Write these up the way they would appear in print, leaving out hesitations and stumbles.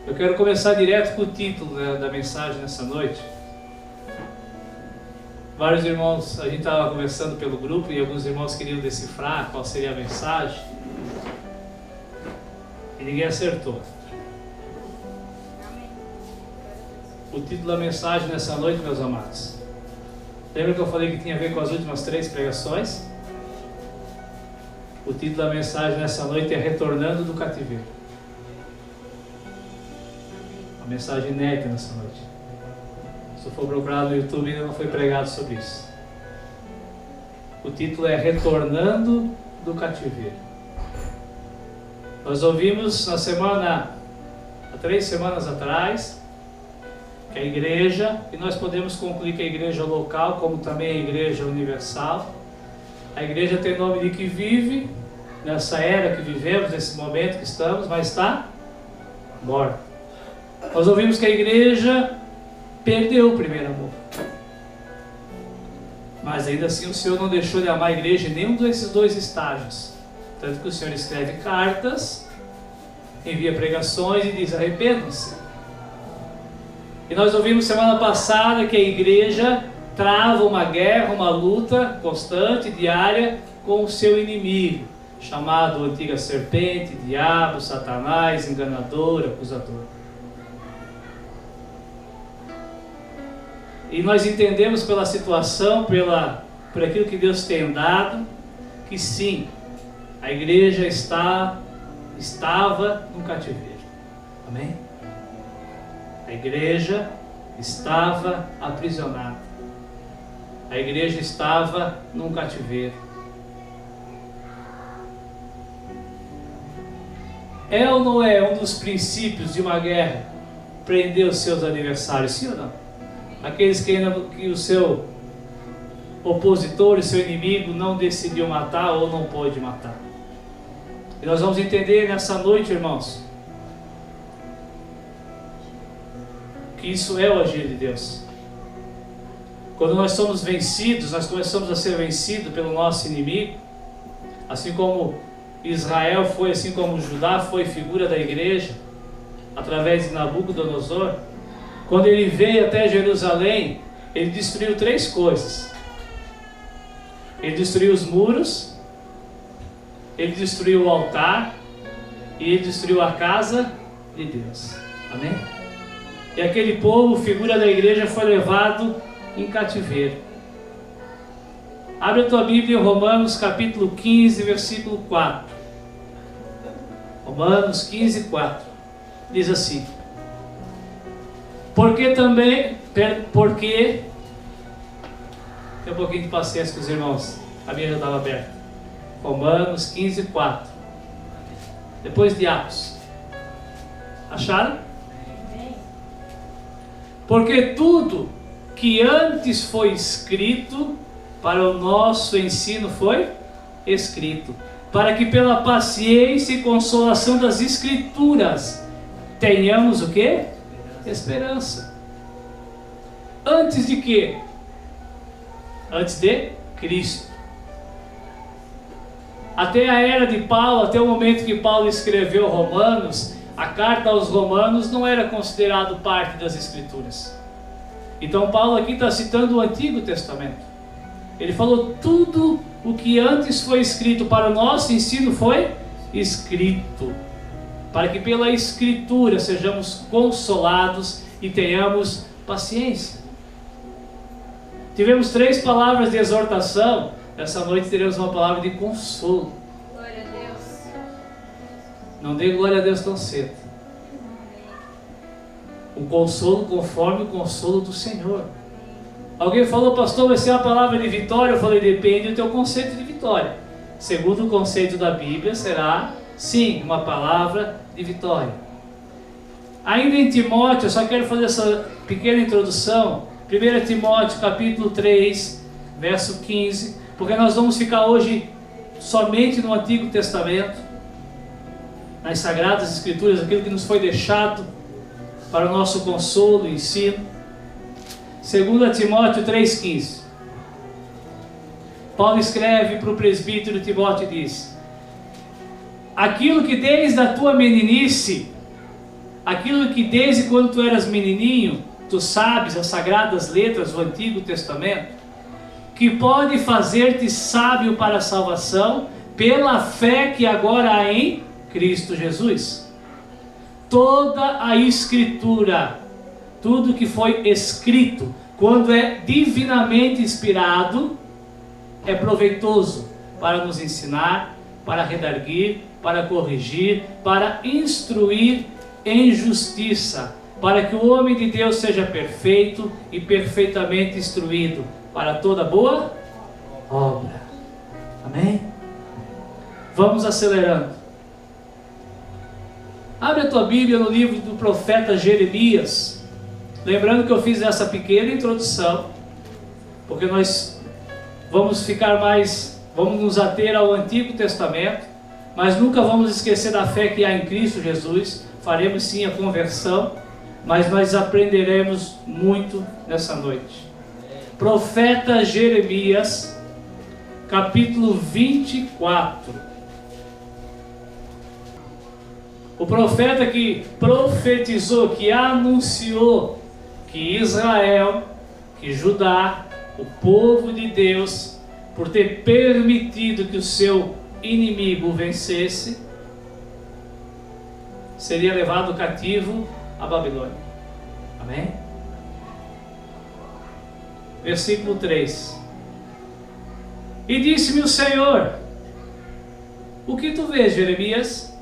Eu quero começar direto com o título da mensagem nessa noite. Vários irmãos, a gente estava conversando pelo grupo e alguns irmãos queriam decifrar qual seria a mensagem. E ninguém acertou. O título da mensagem nessa noite, meus amados. Lembra que eu falei que tinha a ver com as últimas 3 pregações? O título da mensagem nessa noite é Retornando do Cativeiro. Uma mensagem inédita nessa noite. Se for procurar no YouTube, ainda não foi pregado sobre isso. O título é Retornando do Cativeiro. Nós ouvimos há 3 semanas atrás, que a igreja, e nós podemos concluir que a igreja local, como também a igreja universal, a igreja tem nome de que vive, nessa era que vivemos, nesse momento que estamos, mas está morta. Nós ouvimos que a igreja perdeu o primeiro amor. Mas ainda assim o Senhor não deixou de amar a igreja em nenhum desses 2 estágios. Tanto que o Senhor escreve cartas, envia pregações e diz: arrependam-se. E nós ouvimos semana passada que a igreja trava uma guerra, uma luta constante, diária, com o seu inimigo, chamado antiga serpente, diabo, Satanás, enganador, acusador. E nós entendemos pela situação, por aquilo que Deus tem dado, que sim, a igreja estava no cativeiro. Amém? A igreja estava aprisionada. A igreja estava num cativeiro. É ou não é um dos princípios de uma guerra prender os seus adversários, sim ou não? Aqueles que o seu opositor, o seu inimigo não decidiu matar ou não pôde matar. E nós vamos entender nessa noite, irmãos, que isso é o agir de Deus. Quando nós somos vencidos, nós começamos a ser vencidos pelo nosso inimigo, assim como Israel foi, assim como Judá foi figura da igreja, através de Nabucodonosor. Quando ele veio até Jerusalém, ele destruiu 3 coisas. Ele destruiu os muros, ele destruiu o altar e ele destruiu a casa de Deus. Amém? E aquele povo, figura da igreja, foi levado em cativeiro. Abre a tua Bíblia em Romanos capítulo 15, versículo 4. Romanos 15, 4. Diz assim: Porque tem um pouquinho de paciência com os irmãos, a minha já estava aberta. Romanos 15, 4. Depois de Atos. Acharam? Porque tudo que antes foi escrito para o nosso ensino foi escrito, para que pela paciência e consolação das Escrituras tenhamos o quê? Esperança. Antes de quê? Antes de Cristo. Até a era de Paulo, até o momento que Paulo escreveu Romanos, a carta aos Romanos não era considerado parte das Escrituras. Então Paulo aqui está citando o Antigo Testamento. Ele falou: tudo o que antes foi escrito para o nosso ensino foi escrito, para que pela Escritura sejamos consolados e tenhamos paciência. Tivemos 3 palavras de exortação. Essa noite teremos uma palavra de consolo. Glória a Deus. Não dê glória a Deus tão cedo. Um consolo conforme o consolo do Senhor. Alguém falou: pastor, vai ser uma palavra de vitória? Eu falei: depende do teu conceito de vitória. Segundo o conceito da Bíblia, será sim uma palavra de vitória. Ainda em Timóteo, eu só quero fazer essa pequena introdução. 1 Timóteo capítulo 3, verso 15, porque nós vamos ficar hoje somente no Antigo Testamento, nas Sagradas Escrituras, aquilo que nos foi deixado para o nosso consolo e ensino. 2 Timóteo 3,15. Paulo escreve para o presbítero Timóteo e diz: aquilo que desde a tua meninice aquilo que desde quando tu eras menininho, tu sabes as sagradas letras do Antigo Testamento, que pode fazer-te sábio para a salvação pela fé que agora há em Cristo Jesus. Toda a Escritura, tudo que foi escrito, quando é divinamente inspirado, é proveitoso para nos ensinar, para redarguir, para corrigir, para instruir em justiça, para que o homem de Deus seja perfeito e perfeitamente instruído para toda boa obra. Amém? Vamos acelerando. Abre a tua Bíblia no livro do profeta Jeremias. Lembrando que eu fiz essa pequena introdução, porque nós vamos nos ater ao Antigo Testamento, mas nunca vamos esquecer da fé que há em Cristo Jesus. Faremos sim a conversão, mas nós aprenderemos muito nessa noite. Profeta Jeremias, capítulo 24. O profeta que profetizou, que anunciou que Israel, que Judá, o povo de Deus, por ter permitido que o seu inimigo o vencesse, seria levado cativo a Babilônia. Amém? Versículo 3. E disse-me o Senhor: o que tu vês, Jeremias?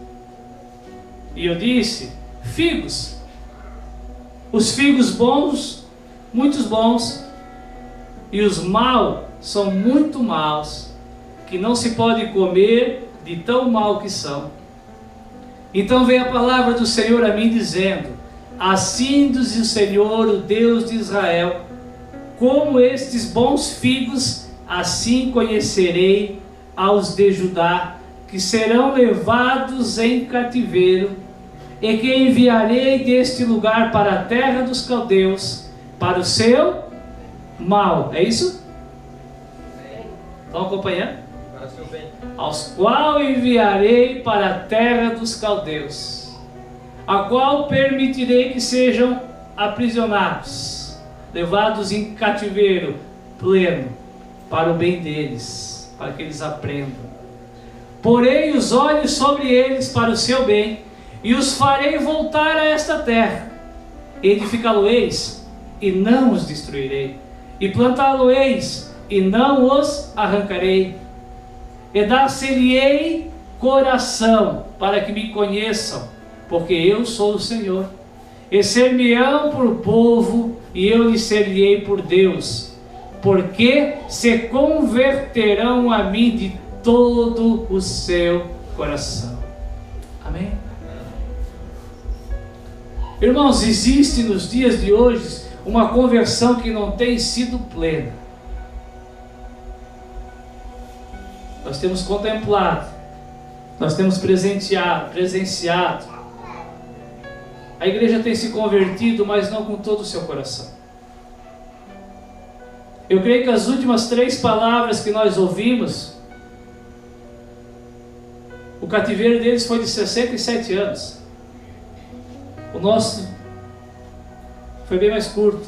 E eu disse: figos. Os figos bons, muitos bons, e os maus são muito maus, que não se pode comer de tão mal que são. Então veio a palavra do Senhor a mim dizendo: assim diz o Senhor, o Deus de Israel, como estes bons figos, assim conhecerei aos de Judá, que serão levados em cativeiro, e que enviarei deste lugar para a terra dos caldeus, para o seu mal. É isso? Estão acompanhando? Para o seu bem. Aos qual enviarei para a terra dos caldeus, a qual permitirei que sejam aprisionados, levados em cativeiro pleno, para o bem deles, para que eles aprendam. Porei os olhos sobre eles para o seu bem, e os farei voltar a esta terra. Edificá-lo-eis, e não os destruirei, e plantá-lo-eis, e não os arrancarei. E dar-se-lhe-ei coração, para que me conheçam, porque eu sou o Senhor. E ser-me-ão por povo, e eu lhes ser-lhe-ei por Deus, porque se converterão a mim de todo o seu coração. Amém? Irmãos, existe nos dias de hoje uma conversão que não tem sido plena. Nós temos contemplado, nós temos presenciado. A igreja tem se convertido, mas não com todo o seu coração. Eu creio que as últimas 3 palavras que nós ouvimos, o cativeiro deles foi de 67 anos. O nosso foi bem mais curto.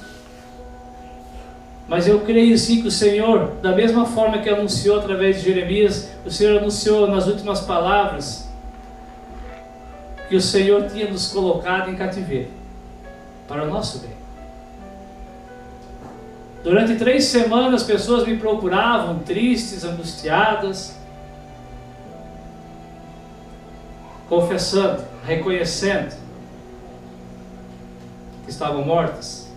Mas eu creio sim que o Senhor, da mesma forma que anunciou através de Jeremias, o Senhor anunciou nas últimas palavras que o Senhor tinha nos colocado em cativeiro para o nosso bem. Durante 3 semanas, pessoas me procuravam, tristes, angustiadas, confessando, reconhecendo que estavam mortas,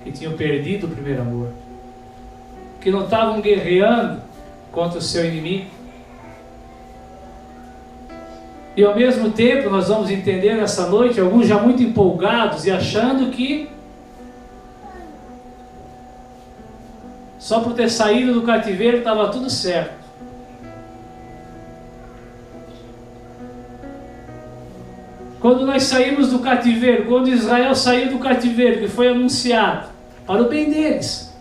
que tinham perdido o primeiro amor, que não estavam guerreando contra o seu inimigo. E ao mesmo tempo nós vamos entender nessa noite, alguns já muito empolgados e achando que só por ter saído do cativeiro estava tudo certo. Quando nós saímos do cativeiro, quando Israel saiu do cativeiro, que foi anunciado, para o bem deles.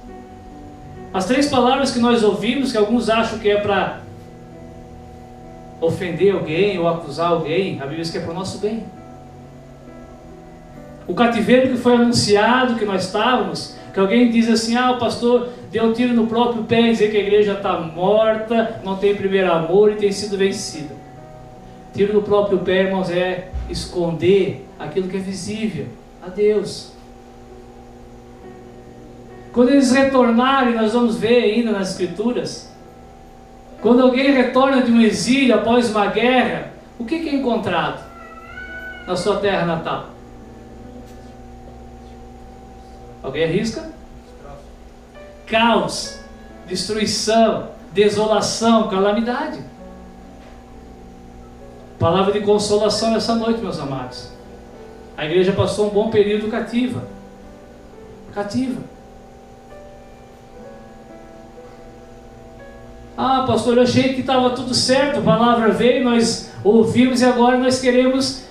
As 3 palavras que nós ouvimos, que alguns acham que é para ofender alguém ou acusar alguém, a Bíblia diz que é para o nosso bem. O cativeiro que foi anunciado, que nós estávamos, que alguém diz assim, o pastor deu um tiro no próprio pé e dizer que a igreja está morta, não tem primeiro amor e tem sido vencida. Tiro no próprio pé, irmãos, é esconder aquilo que é visível a Deus. Quando eles retornarem, nós vamos ver ainda nas Escrituras, quando alguém retorna de um exílio após uma guerra, o que é encontrado na sua terra natal? Alguém arrisca? Caos, destruição, desolação, calamidade. Palavra de consolação nessa noite, meus amados. A igreja passou um bom período cativa. Pastor, eu achei que estava tudo certo, a palavra veio, nós ouvimos e agora nós queremos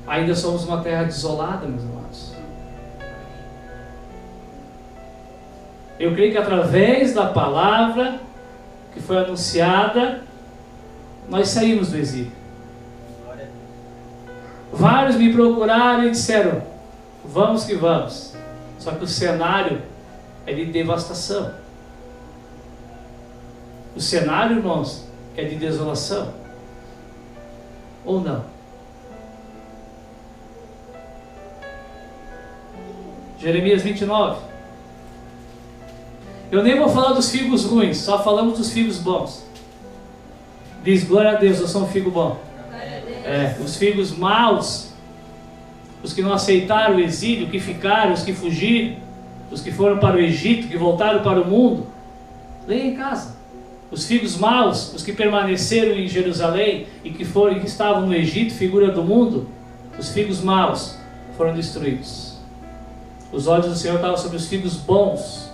Ainda somos uma terra desolada, meus amados. Eu creio que através da palavra que foi anunciada, nós saímos do exílio. Vários me procuraram e disseram, vamos que vamos. Só que o cenário é de devastação. O cenário, irmãos, é de desolação. Ou não? Jeremias 29. Eu nem vou falar dos figos ruins, só falamos dos figos bons. Diz, glória a Deus, eu sou um figo bom. Os figos maus, os que não aceitaram o exílio, que ficaram, os que fugiram, os que foram para o Egito, que voltaram para o mundo, leia em casa. Os figos maus, os que permaneceram em Jerusalém e que estavam no Egito, figura do mundo, os figos maus foram destruídos. Os olhos do Senhor estavam sobre os figos bons.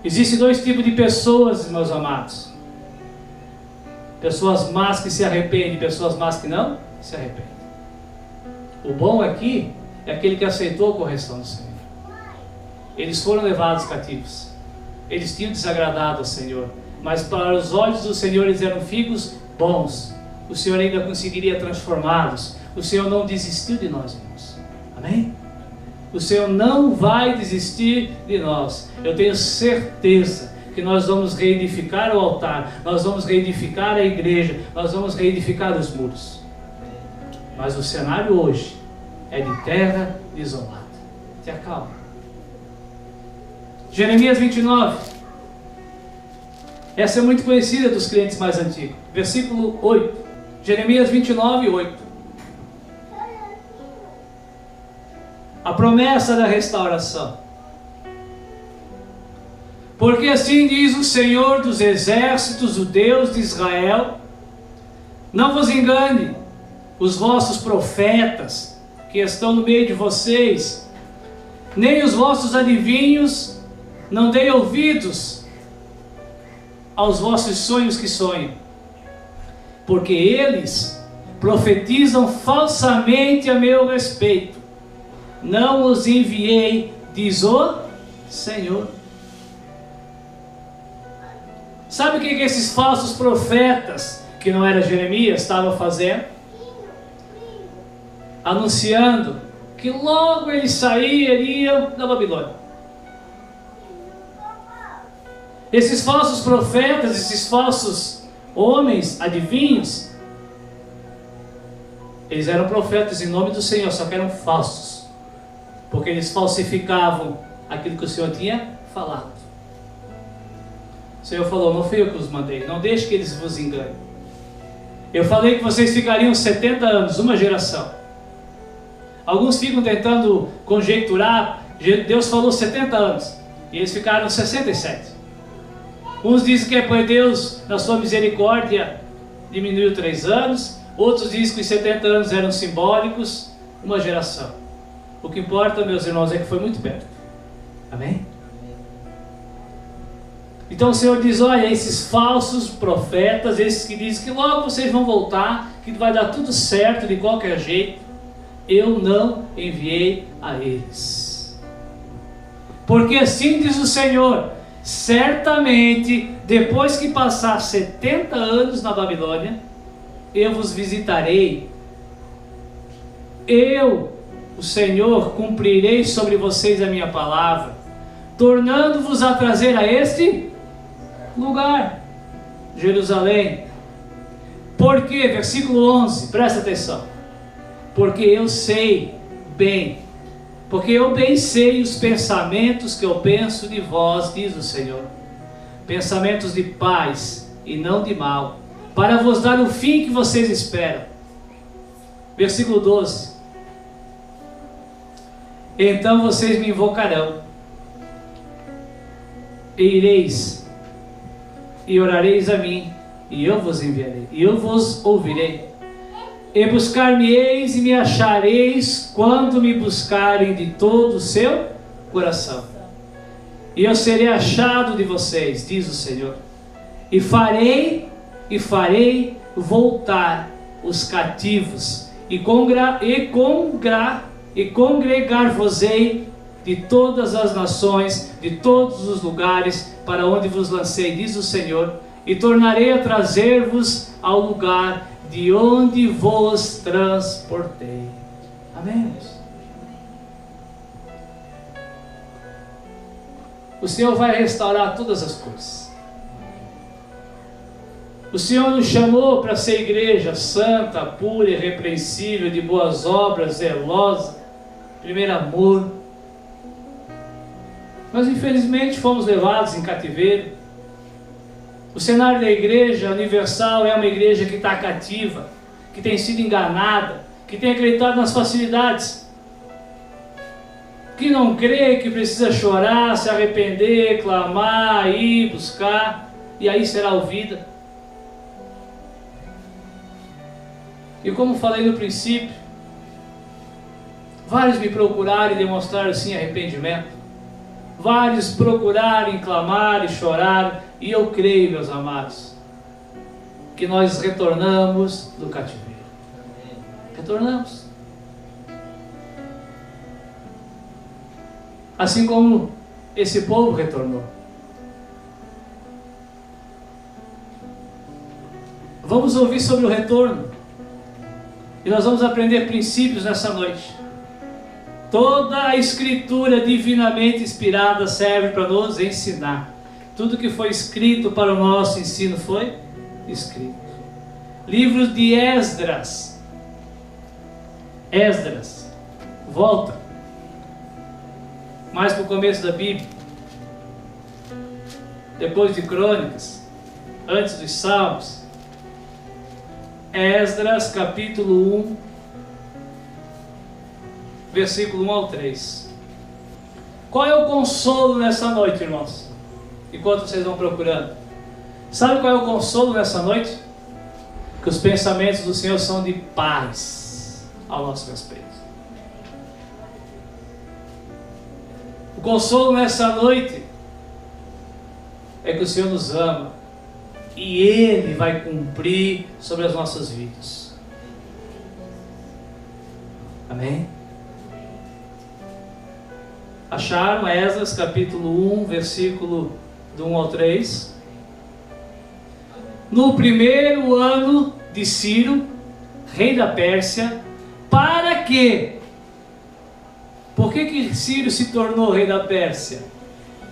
Existem dois tipos de pessoas, meus amados. Pessoas más que se arrependem, pessoas más que não se arrependem. O bom aqui é aquele que aceitou a correção do Senhor. Eles foram levados cativos. Eles tinham desagradado ao Senhor. Mas para os olhos do Senhor eles eram figos bons. O Senhor ainda conseguiria transformá-los. O Senhor não desistiu de nós, irmãos. Amém? O Senhor não vai desistir de nós. Eu tenho certeza que nós vamos reedificar o altar, nós vamos reedificar a igreja, nós vamos reedificar os muros. Mas o cenário hoje é de terra desolada. Te acalma. Jeremias 29. Essa é muito conhecida dos crentes mais antigos. Versículo 8. Jeremias 29, 8. A promessa da restauração. Porque assim diz o Senhor dos exércitos, o Deus de Israel: não vos engane, os vossos profetas que estão no meio de vocês, nem os vossos adivinhos, não deem ouvidos aos vossos sonhos que sonham, porque eles profetizam falsamente a meu respeito. Não os enviei, diz o Senhor. Sabe o que esses falsos profetas, que não era Jeremias, estavam fazendo? Anunciando que logo eles sairiam da Babilônia. Esses falsos profetas, esses falsos homens, adivinhos, eles eram profetas em nome do Senhor, só que eram falsos, porque eles falsificavam aquilo que o Senhor tinha falado. O Senhor falou: não fui eu que os mandei, não deixe que eles vos enganem. Eu falei que vocês ficariam 70 anos, uma geração. Alguns ficam tentando conjecturar, Deus falou 70 anos, e eles ficaram 67. Uns dizem que é por Deus, na sua misericórdia, diminuiu 3 anos. Outros dizem que os 70 anos eram simbólicos, uma geração. O que importa, meus irmãos, é que foi muito perto. Amém? Então o Senhor diz: olha, esses falsos profetas, esses que dizem que logo vocês vão voltar, que vai dar tudo certo de qualquer jeito, eu não enviei a eles. Porque assim diz o Senhor: certamente depois que passar 70 anos na Babilônia, eu vos visitarei. Eu, o Senhor, cumprirei sobre vocês a minha palavra, tornando-vos a trazer a este lugar, Jerusalém. Porque, versículo 11, presta atenção. Porque eu sei bem, porque eu bem sei os pensamentos que eu penso de vós, diz o Senhor. Pensamentos de paz e não de mal, para vos dar o fim que vocês esperam. Versículo 12. Então vocês me invocarão, e ireis, e orareis a mim, e eu vos enviarei, e eu vos ouvirei. E buscar-me-eis e me achareis, quando me buscarem de todo o seu coração. E eu serei achado de vocês, diz o Senhor. E farei voltar os cativos, e congregar-vos-ei de todas as nações, de todos os lugares, para onde vos lancei, diz o Senhor, e tornarei a trazer-vos ao lugar de onde vos transportei. Amém? O Senhor vai restaurar todas as coisas. O Senhor nos chamou para ser igreja santa, pura, irrepreensível, de boas obras, zelosa, primeiro amor. Mas infelizmente fomos levados em cativeiro. O cenário da igreja universal é uma igreja que está cativa, que tem sido enganada, que tem acreditado nas facilidades, que não crê que precisa chorar, se arrepender, clamar, ir, buscar, e aí será ouvida. E como falei no princípio, vários me procuraram e demonstraram sim arrependimento. Vários procuraram, clamar e chorar, e eu creio, meus amados, que nós retornamos do cativeiro. Retornamos. Assim como esse povo retornou. Vamos ouvir sobre o retorno. E nós vamos aprender princípios nessa noite. Toda a escritura divinamente inspirada serve para nos ensinar. Tudo que foi escrito para o nosso ensino foi escrito. Livro de Esdras. Esdras. Volta. Mais para o começo da Bíblia. Depois de Crônicas. Antes dos Salmos. Esdras capítulo 1. Versículo 1 ao 3. Qual é o consolo nessa noite, irmãos? Enquanto vocês vão procurando. Sabe qual é o consolo nessa noite? Que os pensamentos do Senhor são de paz ao nosso respeito. O consolo nessa noite é que o Senhor nos ama e Ele vai cumprir sobre as nossas vidas. Amém? Acharam Esdras capítulo 1, versículo do 1 ao 3. No primeiro ano de Ciro, rei da Pérsia, para quê? Por que Ciro se tornou rei da Pérsia?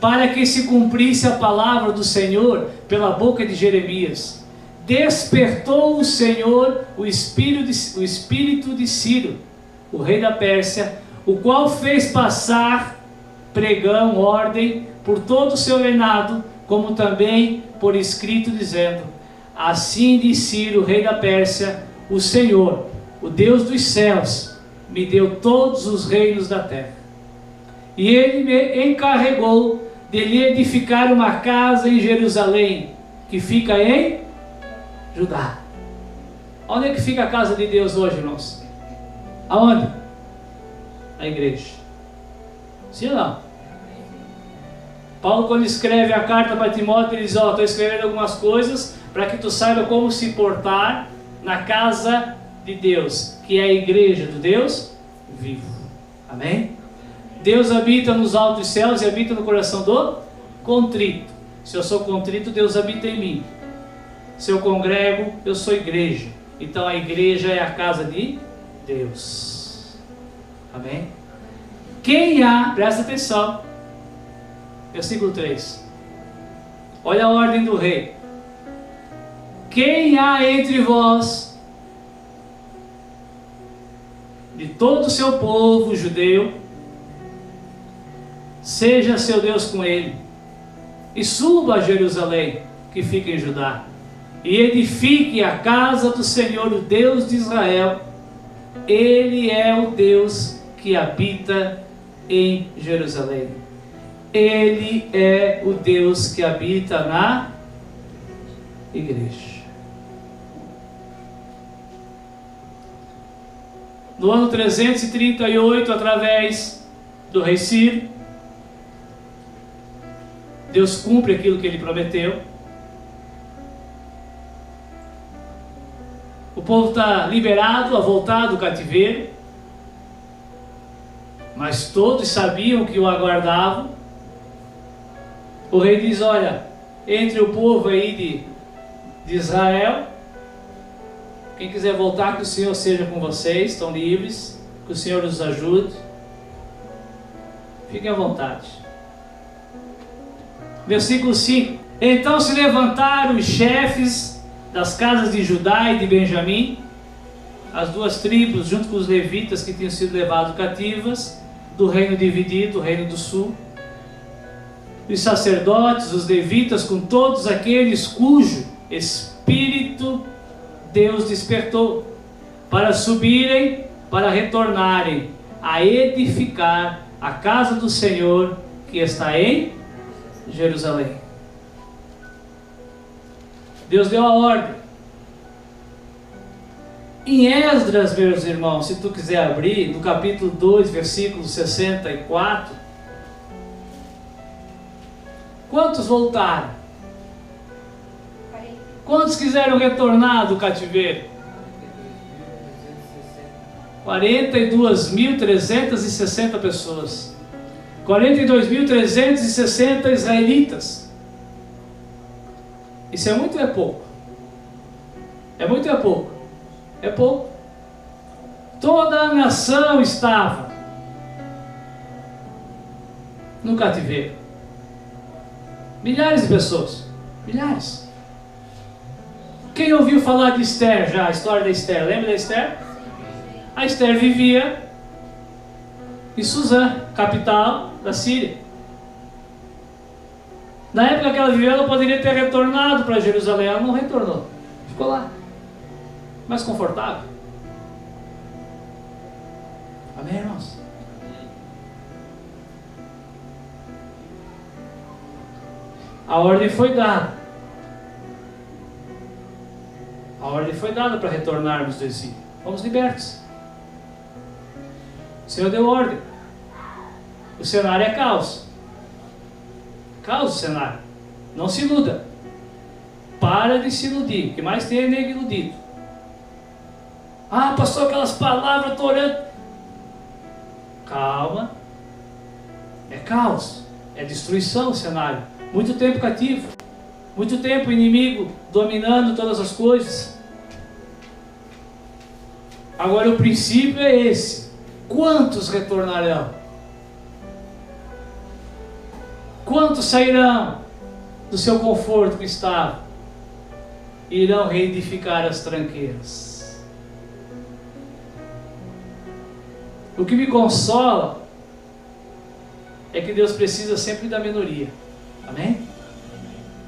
Para que se cumprisse a palavra do Senhor pela boca de Jeremias. Despertou o Senhor o espírito de Ciro, o rei da Pérsia, o qual fez passar pregão, ordem, por todo o seu reinado, como também por escrito, dizendo: assim diz Ciro, rei da Pérsia, o Senhor, o Deus dos céus, me deu todos os reinos da terra. E ele me encarregou de lhe edificar uma casa em Jerusalém, que fica em Judá. Onde é que fica a casa de Deus hoje, irmãos? Aonde? A igreja. Sim ou não? Paulo, quando escreve a carta para Timóteo, ele diz: estou escrevendo algumas coisas para que tu saiba como se portar na casa de Deus, que é a igreja do Deus vivo. Amém? Deus habita nos altos céus e habita no coração do contrito. Se eu sou contrito, Deus habita em mim. Se eu congrego, eu sou igreja. Então a igreja é a casa de Deus. Amém? Quem há, presta atenção, versículo 3. Olha a ordem do rei. Quem há entre vós, de todo o seu povo judeu, seja seu Deus com ele, e suba a Jerusalém, que fica em Judá, e edifique a casa do Senhor, o Deus de Israel. Ele é o Deus que habita em Jerusalém. Ele é o Deus que habita na igreja. No ano 338, através do rei Ciro, Deus cumpre aquilo que ele prometeu. O povo está liberado a voltar do cativeiro, mas todos sabiam que o aguardavam. O rei diz: olha, entre o povo aí de Israel, quem quiser voltar, que o Senhor seja com vocês, estão livres, que o Senhor os ajude, fiquem à vontade. Versículo 5: então se levantaram os chefes das casas de Judá e de Benjamim, as duas tribos, junto com os levitas que tinham sido levados cativas, do reino dividido, do reino do sul, os sacerdotes, os levitas, com todos aqueles cujo espírito Deus despertou, para subirem, para retornarem a edificar a casa do Senhor que está em Jerusalém. Deus deu a ordem. Em Esdras, meus irmãos, se tu quiser abrir, no capítulo 2, versículo 64, quantos voltaram? Quantos quiseram retornar do cativeiro? 42.360 pessoas. 42.360 israelitas. Isso é muito ou é pouco? É muito ou é pouco? É pouco. Toda a nação estava no cativeiro. Milhares de pessoas. Milhares. Quem ouviu falar de Esther já? A história da Esther. Lembra da Esther? A Esther vivia em Suzã, capital da Síria. Na época que ela viveu, ela poderia ter retornado para Jerusalém. Ela não retornou. Ficou lá. Mais confortável. Amém, irmãos? A ordem foi dada. A ordem foi dada para retornarmos do exílio. Fomos libertos. O Senhor deu ordem. O cenário é caos. Caos o cenário. Não se iluda. Para de se iludir. O que mais tem é nego iludido. Ah, pastor, aquelas palavras, estou orando. Calma. É caos. É destruição o cenário. Muito tempo cativo. Muito tempo o inimigo dominando todas as coisas. Agora o princípio é esse. Quantos retornarão? Quantos sairão do seu conforto que estavam? E irão reedificar as tranqueiras. O que me consola é que Deus precisa sempre da minoria. Amém?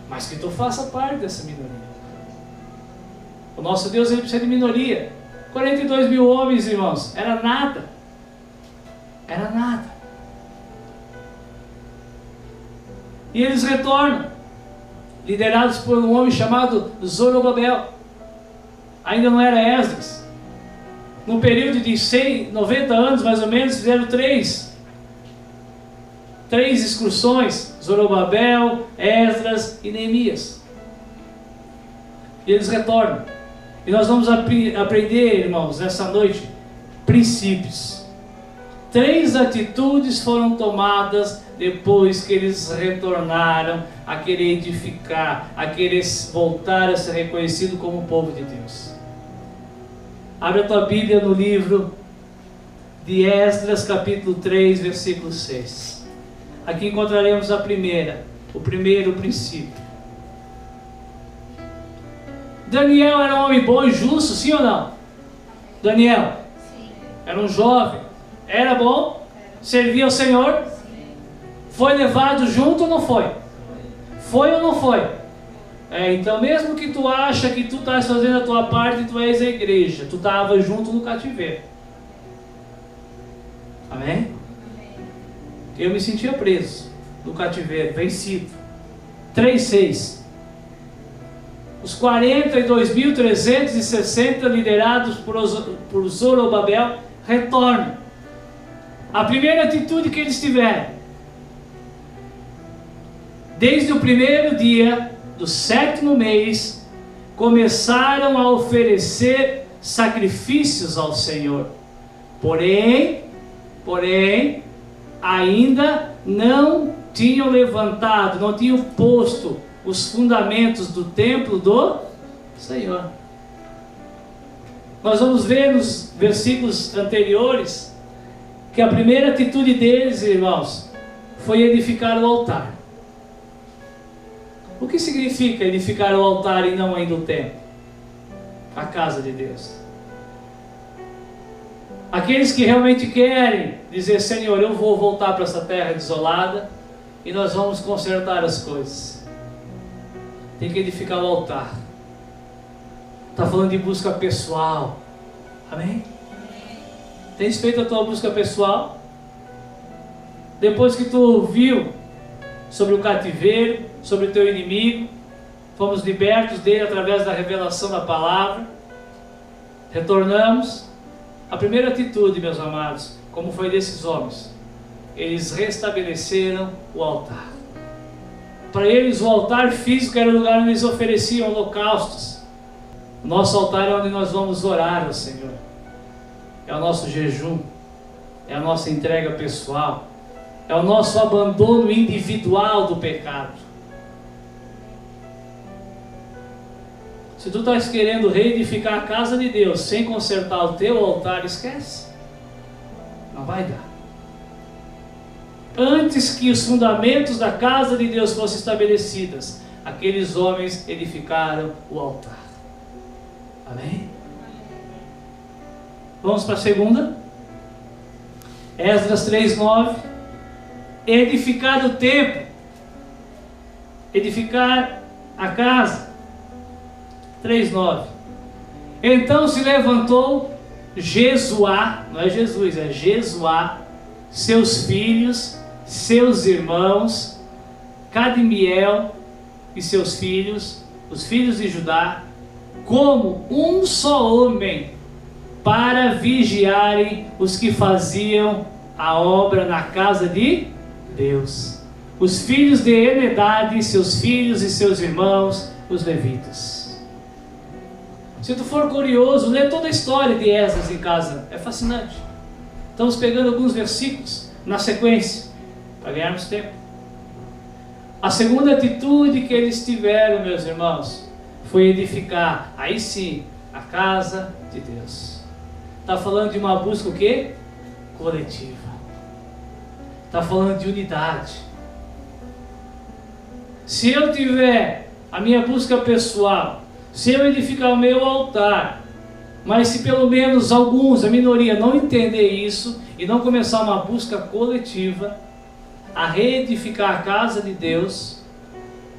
Mas que tu faça parte dessa minoria. O nosso Deus, ele precisa de minoria. 42 mil homens, irmãos, era nada. Era nada. E eles retornam, liderados por um homem chamado Zorobabel. Ainda não era Esdras. Num período de 90 anos, mais ou menos, fizeram três excursões: Zorobabel, Esdras e Neemias. E eles retornam. E nós vamos aprender, irmãos, nessa noite, princípios. 3 atitudes foram tomadas depois que eles retornaram a querer edificar, a querer voltar a ser reconhecido como povo de Deus. Abre a tua Bíblia no livro de Esdras, capítulo 3, versículo 6. Aqui encontraremos o primeiro princípio. Daniel era um homem bom e justo, sim ou não? Daniel? Sim. Era um jovem. Era bom? Servia ao Senhor? Sim. Foi levado junto ou não foi? Foi ou não foi? Então mesmo que tu acha que tu estás fazendo a tua parte, tu és a igreja. Tu estava junto no cativeiro. Amém? Eu me sentia preso no cativeiro, vencido. 3:6. Os 42.360 liderados por Zorobabel retornam. A primeira atitude que eles tiveram, desde o primeiro dia do 7º mês, começaram a oferecer sacrifícios ao Senhor. Porém, ainda não tinham levantado, não tinham posto os fundamentos do templo do Senhor. Nós vamos ver nos versículos anteriores que a primeira atitude deles, irmãos, foi edificar o altar. O que significa edificar o altar e não ainda o templo? A casa de Deus. Aqueles que realmente querem dizer: Senhor, eu vou voltar para essa terra desolada e nós vamos consertar as coisas. Tem que edificar o altar. Está falando de busca pessoal. Amém? Tens feito a tua busca pessoal? Depois que tu ouviu sobre o cativeiro, sobre o teu inimigo, fomos libertos dele através da revelação da palavra, retornamos. A primeira atitude, meus amados, como foi desses homens, eles restabeleceram o altar. Para eles o altar físico era o lugar onde eles ofereciam holocaustos. O nosso altar é onde nós vamos orar ao Senhor. É o nosso jejum, é a nossa entrega pessoal, é o nosso abandono individual do pecado. Se tu estás querendo reedificar a casa de Deus sem consertar o teu altar, esquece. Não vai dar. Antes que os fundamentos da casa de Deus fossem estabelecidos, aqueles homens edificaram o altar. Amém? Vamos para a segunda. Esdras 3:9. Edificar o templo. Edificar a casa. 3:9. Então se levantou Jesuá, não é Jesus, é Jesuá, seus filhos, seus irmãos, Cadmiel e seus filhos, os filhos de Judá, como um só homem, para vigiarem os que faziam a obra na casa de Deus. Os filhos de Enedade, seus filhos e seus irmãos, os levitas. Se tu for curioso, lê toda a história de Esdras em casa, é fascinante. Estamos pegando alguns versículos na sequência, para ganharmos tempo. A segunda atitude que eles tiveram, meus irmãos, foi edificar, aí sim, a casa de Deus. Está falando de uma busca o quê? Coletiva. Está falando de unidade. Se eu tiver a minha busca pessoal, se eu edificar o meu altar, mas se pelo menos alguns, a minoria, não entender isso e não começar uma busca coletiva, a reedificar a casa de Deus,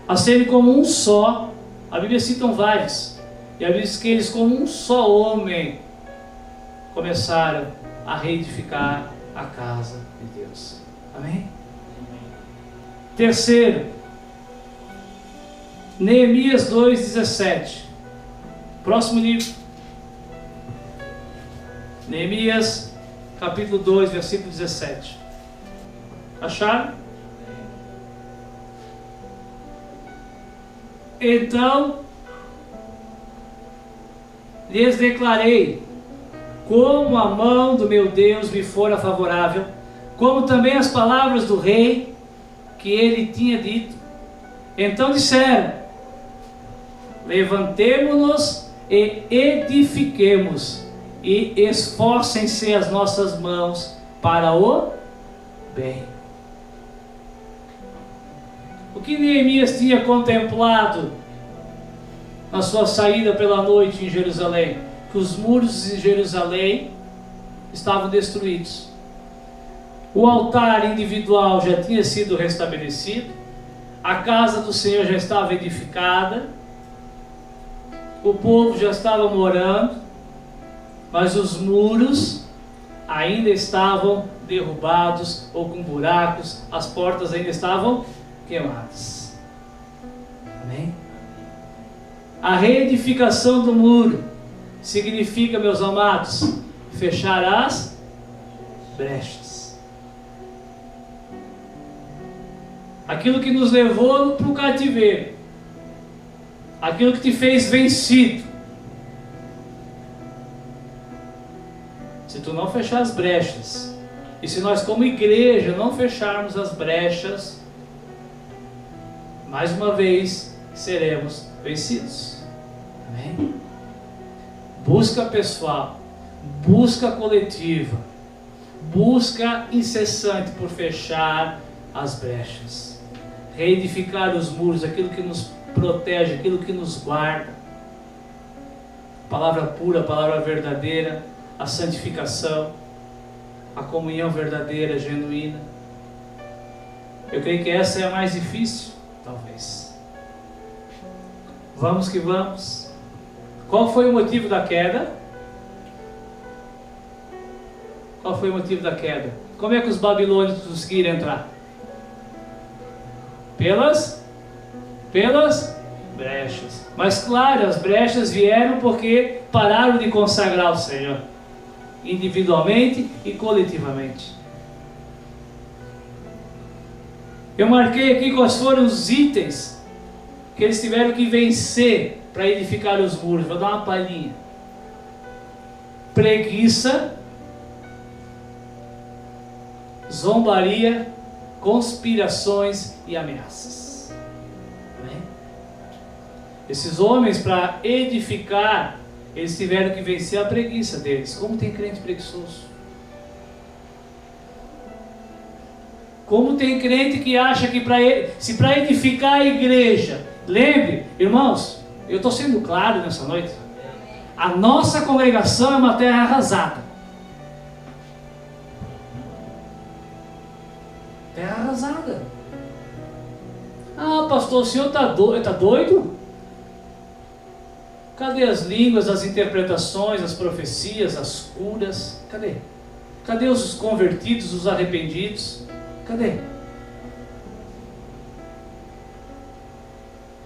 a serem como um só, a Bíblia cita vários, e a Bíblia diz que eles como um só homem começaram a reedificar a casa de Deus. Amém? Terceiro, Neemias 2:17. Próximo livro. Neemias, capítulo 2, versículo 17. Acharam? Então lhes declarei, como a mão do meu Deus me fora favorável, como também as palavras do rei que ele tinha dito. Então disseram: levantemo-nos e edifiquemos, e esforcem-se as nossas mãos para o bem. O que Neemias tinha contemplado na sua saída pela noite em Jerusalém? Que os muros de Jerusalém estavam destruídos. O altar individual já tinha sido restabelecido. A casa do Senhor já estava edificada. O povo já estava morando. Mas os muros ainda estavam derrubados ou com buracos. As portas ainda estavam queimadas. Amém? A reedificação do muro significa, meus amados, fechar as brechas. Aquilo que nos levou para o cativeiro, aquilo que te fez vencido, se tu não fechar as brechas, e se nós como igreja não fecharmos as brechas, mais uma vez seremos vencidos. Amém? Busca pessoal, busca coletiva, busca incessante por fechar as brechas, reedificar os muros, aquilo que nos protege, aquilo que nos guarda. Palavra pura, palavra verdadeira, a santificação, a comunhão verdadeira, genuína. Eu creio que essa é a mais difícil, talvez. Vamos que vamos. Qual foi o motivo da queda? Qual foi o motivo da queda? Como é que os babilônios conseguiram entrar? Pelas brechas. Mas claro, as brechas vieram porque pararam de consagrar o Senhor, individualmente e coletivamente. Eu marquei aqui quais foram os itens que eles tiveram que vencer para edificar os muros. Vou dar uma palhinha. Preguiça, zombaria, conspirações e ameaças. Amém? Esses homens, para edificar, eles tiveram que vencer a preguiça deles. Como tem crente preguiçoso? Como tem crente que acha que se para edificar a igreja, lembre, irmãos, eu estou sendo claro nessa noite, a nossa congregação é uma terra arrasada. Terra arrasada. Ah, pastor, o senhor está doido? Cadê as línguas, as interpretações, as profecias, as curas? Cadê? Cadê os convertidos, os arrependidos? Cadê?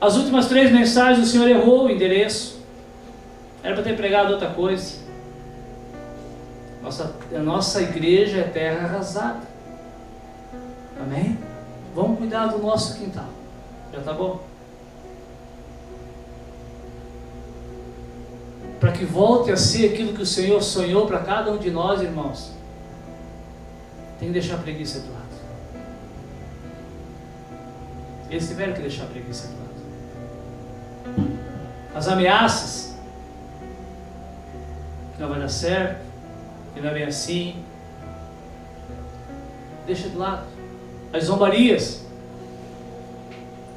As últimas 3 mensagens o Senhor errou o endereço. Era para ter pregado outra coisa. A nossa igreja é terra arrasada. Amém? Vamos cuidar do nosso quintal. Já está bom? Para que volte a ser aquilo que o Senhor sonhou para cada um de nós, irmãos, tem que deixar a preguiça do lado. Eles tiveram que deixar a preguiça do lado. As ameaças, que não vai dar certo, que não é bem assim, deixa de lado. As zombarias,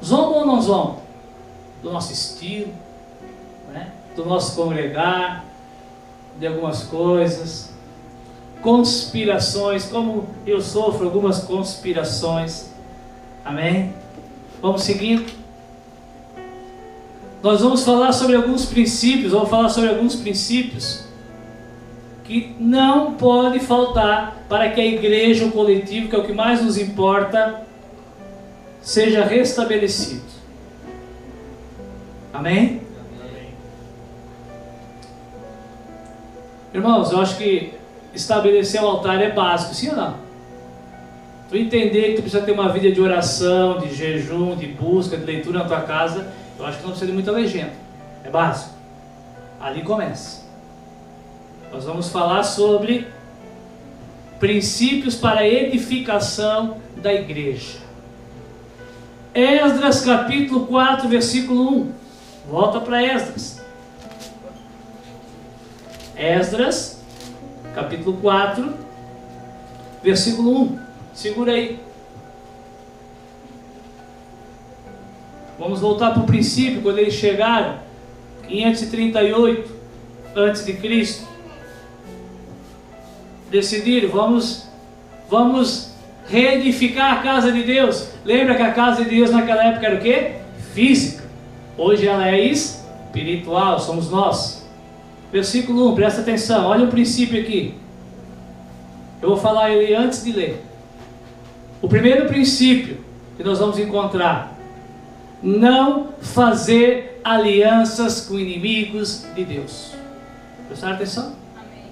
zombam ou não zombam? Do nosso estilo, né? Do nosso congregar, de algumas coisas. Conspirações, como eu sofro algumas conspirações. Amém? Vamos seguindo. Nós vamos falar sobre alguns princípios, que não pode faltar para que a igreja, o coletivo, que é o que mais nos importa, seja restabelecido. Amém? Amém. Irmãos, eu acho que estabelecer o altar é básico, sim ou não? Tu entender que tu precisa ter uma vida de oração, de jejum, de busca, de leitura na tua casa, eu acho que não precisa de muita legenda. É básico. Ali começa. Nós vamos falar sobre princípios para a edificação da igreja. Esdras capítulo 4, versículo 1. Volta para Esdras. Esdras capítulo 4, versículo 1. Segura aí. Vamos voltar para o princípio, quando eles chegaram, 538 a.C. Decidiram, vamos reedificar a casa de Deus. Lembra que a casa de Deus naquela época era o quê? Física. Hoje ela é espiritual, somos nós. Versículo 1, presta atenção, olha o princípio aqui. Eu vou falar ele antes de ler. O primeiro princípio que nós vamos encontrar: não fazer alianças com inimigos de Deus. Prestaram atenção? Amém.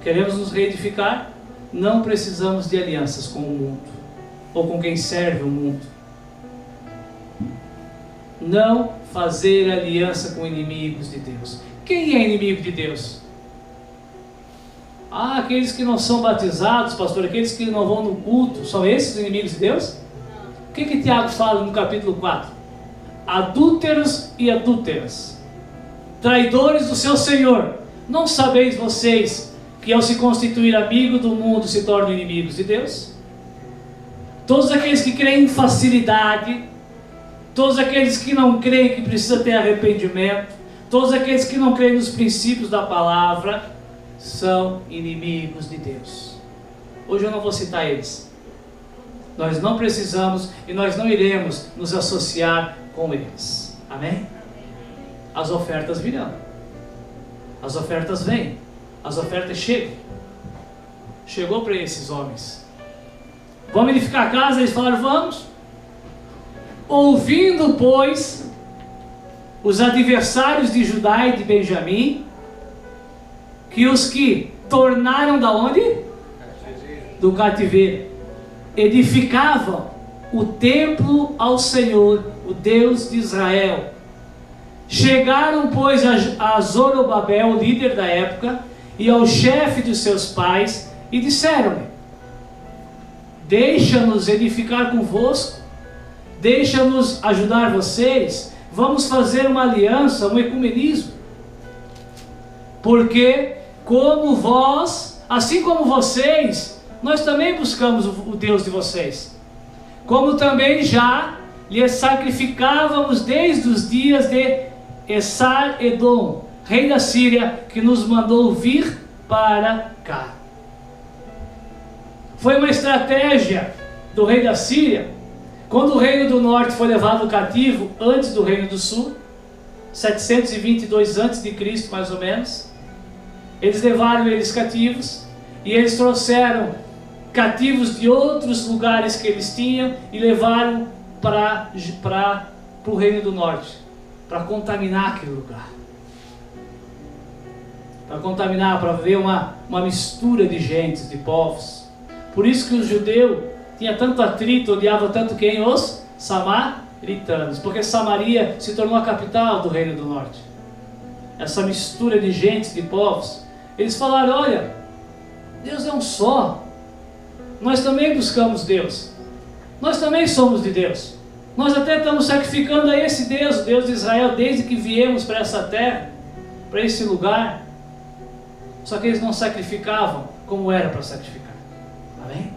Queremos nos reedificar? Não precisamos de alianças com o mundo, ou com quem serve o mundo. Não fazer aliança com inimigos de Deus. Quem é inimigo de Deus? Ah, aqueles que não são batizados, pastor, aqueles que não vão no culto, são esses os inimigos de Deus? O que Tiago fala no capítulo 4? Adúlteros e adúlteras, traidores do seu Senhor. Não sabeis vocês que ao se constituir amigo do mundo se tornam inimigos de Deus? Todos aqueles que creem em facilidade, todos aqueles que não creem que precisa ter arrependimento, todos aqueles que não creem nos princípios da palavra, são inimigos de Deus. Hoje eu não vou citar eles. Nós não precisamos e nós não iremos nos associar com eles. Amém? As ofertas virão. As ofertas vêm. As ofertas chegam. Chegou para esses homens. Vamos edificar a casa? Eles falaram, vamos. Ouvindo, pois, os adversários de Judá e de Benjamim, que os que tornaram da onde? Do cativeiro, edificavam o templo ao Senhor, o Deus de Israel. Chegaram, pois, a Zorobabel, o líder da época, e ao chefe de seus pais, e disseram-lhe: deixa-nos edificar convosco, deixa-nos ajudar vocês, vamos fazer uma aliança, um ecumenismo. Porque, como vós, assim como vocês, nós também buscamos o Deus de vocês. Como também já lhes sacrificávamos desde os dias de Esar-Edom, rei da Síria, que nos mandou vir para cá. Foi uma estratégia do rei da Síria, quando o reino do norte foi levado cativo, antes do reino do sul, 722 a.C., mais ou menos. Eles levaram eles cativos, e eles trouxeram cativos de outros lugares que eles tinham, e levaram para o reino do norte, para contaminar aquele lugar. Para contaminar, para ver uma mistura de gentes, de povos. Por isso que o judeu tinha tanto atrito, odiava tanto quem? Os samaritanos, porque Samaria se tornou a capital do reino do norte. Essa mistura de gentes, de povos. Eles falaram, olha, Deus é um só. Nós também buscamos Deus. Nós também somos de Deus. Nós até estamos sacrificando a esse Deus, o Deus de Israel, desde que viemos para essa terra, para esse lugar. Só que eles não sacrificavam como era para sacrificar. Amém?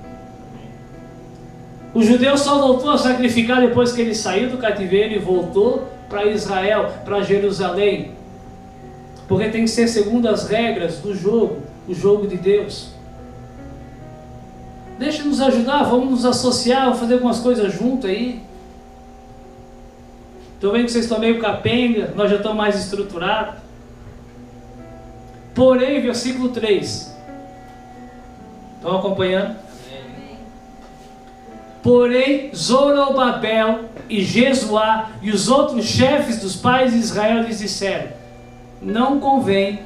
O judeu só voltou a sacrificar depois que ele saiu do cativeiro e voltou para Israel, para Jerusalém. Porque tem que ser segundo as regras do jogo, o jogo de Deus. Deixa nos ajudar, vamos nos associar, vamos fazer algumas coisas junto aí. Estou vendo que vocês estão meio capenga, nós já estamos mais estruturados. Porém, versículo 3. Estão acompanhando? Porém, Zorobabel e Jesuá e os outros chefes dos pais de Israel lhes disseram: não convém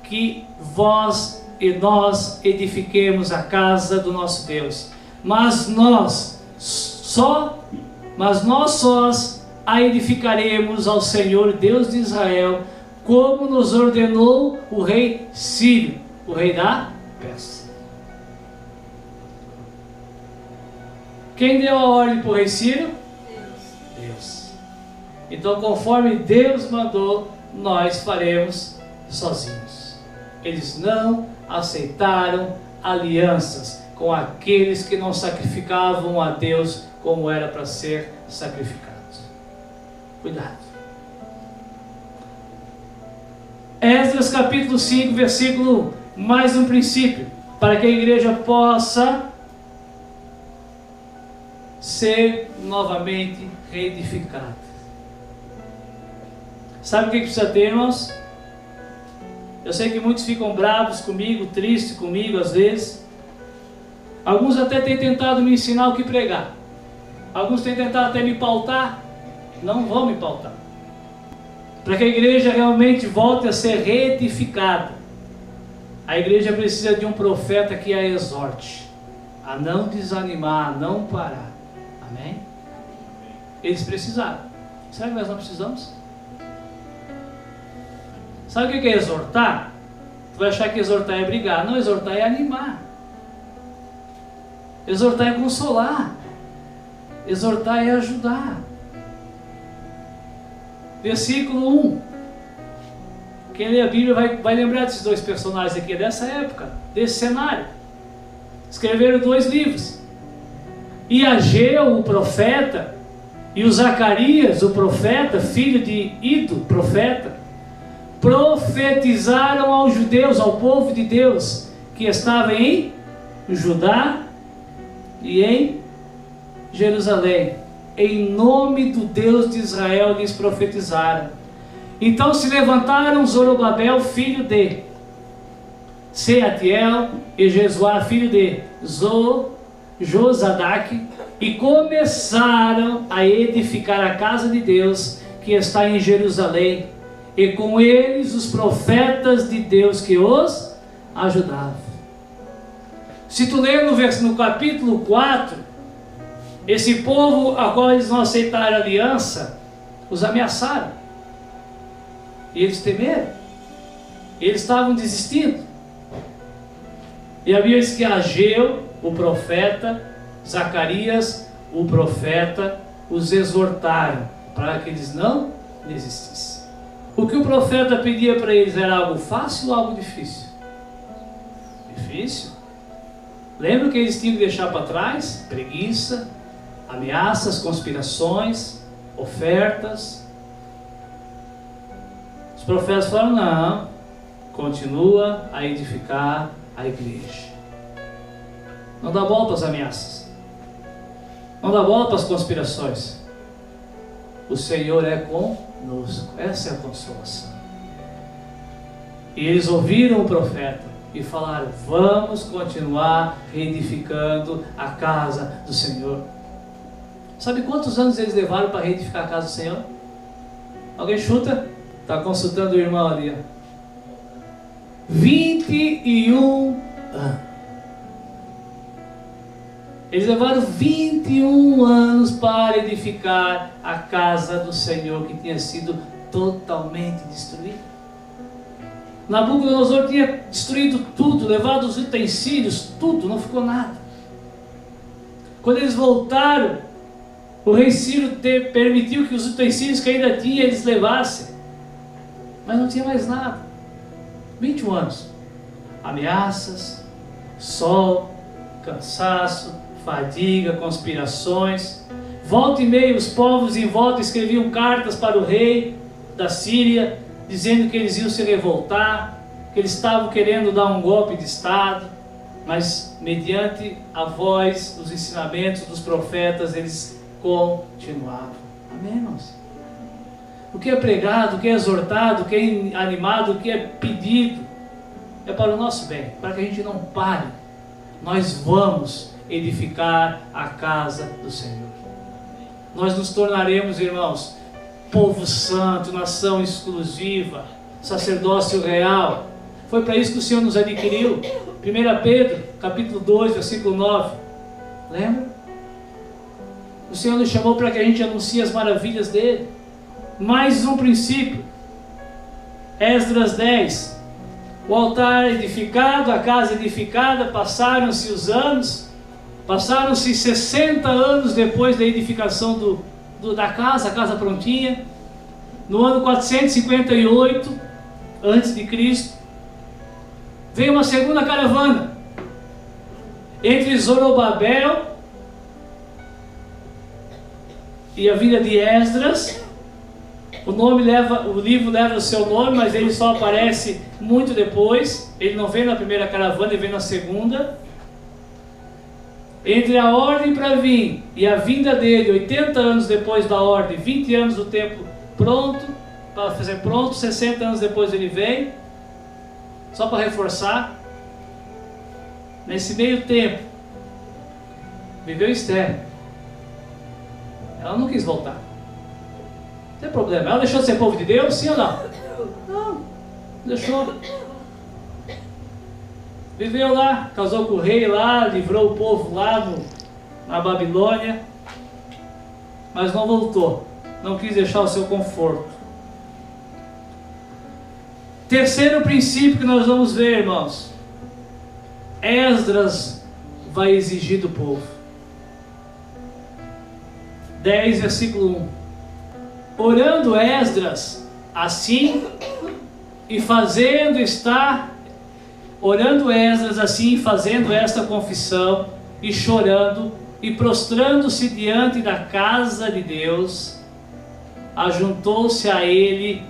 que vós e nós edifiquemos a casa do nosso Deus, mas nós sós a edificaremos ao Senhor Deus de Israel, como nos ordenou o rei Sírio, o rei da Pérsia. Quem deu a ordem para o rei Ciro? Deus. Então, conforme Deus mandou, nós faremos sozinhos. Eles não aceitaram alianças com aqueles que não sacrificavam a Deus como era para ser sacrificado. Cuidado. Esdras capítulo 5, versículo, mais um princípio, para que a igreja possa ser novamente reedificada. Sabe o que precisa ter, irmãos? Eu sei que muitos ficam bravos comigo, tristes comigo às vezes. Alguns até têm tentado me ensinar o que pregar. Alguns têm tentado até me pautar. Não vão me pautar. Para que a igreja realmente volte a ser reedificada, a igreja precisa de um profeta que a exorte a não desanimar, a não parar. Amém? Eles precisaram. Será que nós não precisamos? Sabe o que é exortar? Tu vai achar que exortar é brigar. Não, exortar é animar. Exortar é consolar. Exortar é ajudar. Versículo 1. Quem lê a Bíblia vai lembrar desses dois personagens aqui, dessa época, desse cenário. Escreveram 2 livros. E Ageu, o profeta, e o Zacarias, o profeta, filho de Ido, profeta, profetizaram aos judeus, ao povo de Deus, que estava em Judá e em Jerusalém. Em nome do Deus de Israel lhes profetizaram. Então se levantaram Zorobabel, filho de Seatiel, e Jesuá, filho de Josadaque, e começaram a edificar a casa de Deus que está em Jerusalém, e com eles os profetas de Deus que os ajudavam. Se tu ler no capítulo 4, esse povo a qual eles não aceitaram a aliança, os ameaçaram. E eles temeram. Eles estavam desistindo. E a Bíblia diz que Ageu, o profeta, Zacarias, o profeta, os exortaram para que eles não desistissem. O que o profeta pedia para eles era algo fácil ou algo difícil? Difícil. Lembra que eles tinham que deixar para trás? Preguiça, ameaças, conspirações, ofertas. Os profetas falaram: não, continua a edificar a igreja. Não dá bola para as ameaças. Não dá bola para as conspirações. O Senhor é conosco. Essa é a consolação. E eles ouviram o profeta e falaram: vamos continuar reedificando a casa do Senhor. Sabe quantos anos eles levaram para reedificar a casa do Senhor? Alguém chuta? Está consultando o irmão ali. 21 anos. Eles levaram 21 anos para edificar a casa do Senhor, que tinha sido totalmente destruída. Nabucodonosor tinha destruído tudo, levado os utensílios, tudo, não ficou nada. Quando eles voltaram, o rei Ciro permitiu que os utensílios que ainda tinha eles levassem, mas não tinha mais nada. 21 anos. Ameaças, sol, cansaço, fadiga, conspirações. Volta e meia os povos em volta escreviam cartas para o rei da Síria, dizendo que eles iam se revoltar, que eles estavam querendo dar um golpe de estado, mas mediante a voz, os ensinamentos dos profetas, eles continuavam. Amém, irmãos? O que é pregado, o que é exortado, o que é animado, o que é pedido, é para o nosso bem, para que a gente não pare. Nós vamos edificar a casa do Senhor. Nós nos tornaremos, irmãos, povo santo, nação exclusiva, sacerdócio real. Foi para isso que o Senhor nos adquiriu. 1 Pedro, capítulo 2, versículo 9. Lembra? O Senhor nos chamou para que a gente anuncie as maravilhas dele. Mais um princípio. Esdras 10. O altar edificado, a casa edificada, passaram-se os anos. Passaram-se 60 anos depois da edificação da casa, a casa prontinha. No ano 458 antes de Cristo, veio uma segunda caravana entre Zorobabel e a vinda de Esdras. O livro leva o seu nome, mas ele só aparece muito depois. Ele não vem na primeira caravana, ele vem na segunda. Entre a ordem para vir e a vinda dele, 80 anos depois da ordem, 20 anos do tempo pronto, para fazer pronto, 60 anos depois ele vem. Só para reforçar, nesse meio tempo, viveu Esther. Ela não quis voltar. Não tem problema. Ela deixou de ser povo de Deus, sim ou não? Não, deixou. Viveu lá, casou com o rei lá, livrou o povo lá na Babilônia, mas não voltou. Não quis deixar o seu conforto. Terceiro princípio que nós vamos ver, irmãos. Esdras vai exigir do povo. 10, versículo 1. Orando Esdras assim e fazendo esta confissão e chorando e prostrando-se diante da casa de Deus, ajuntou-se a ele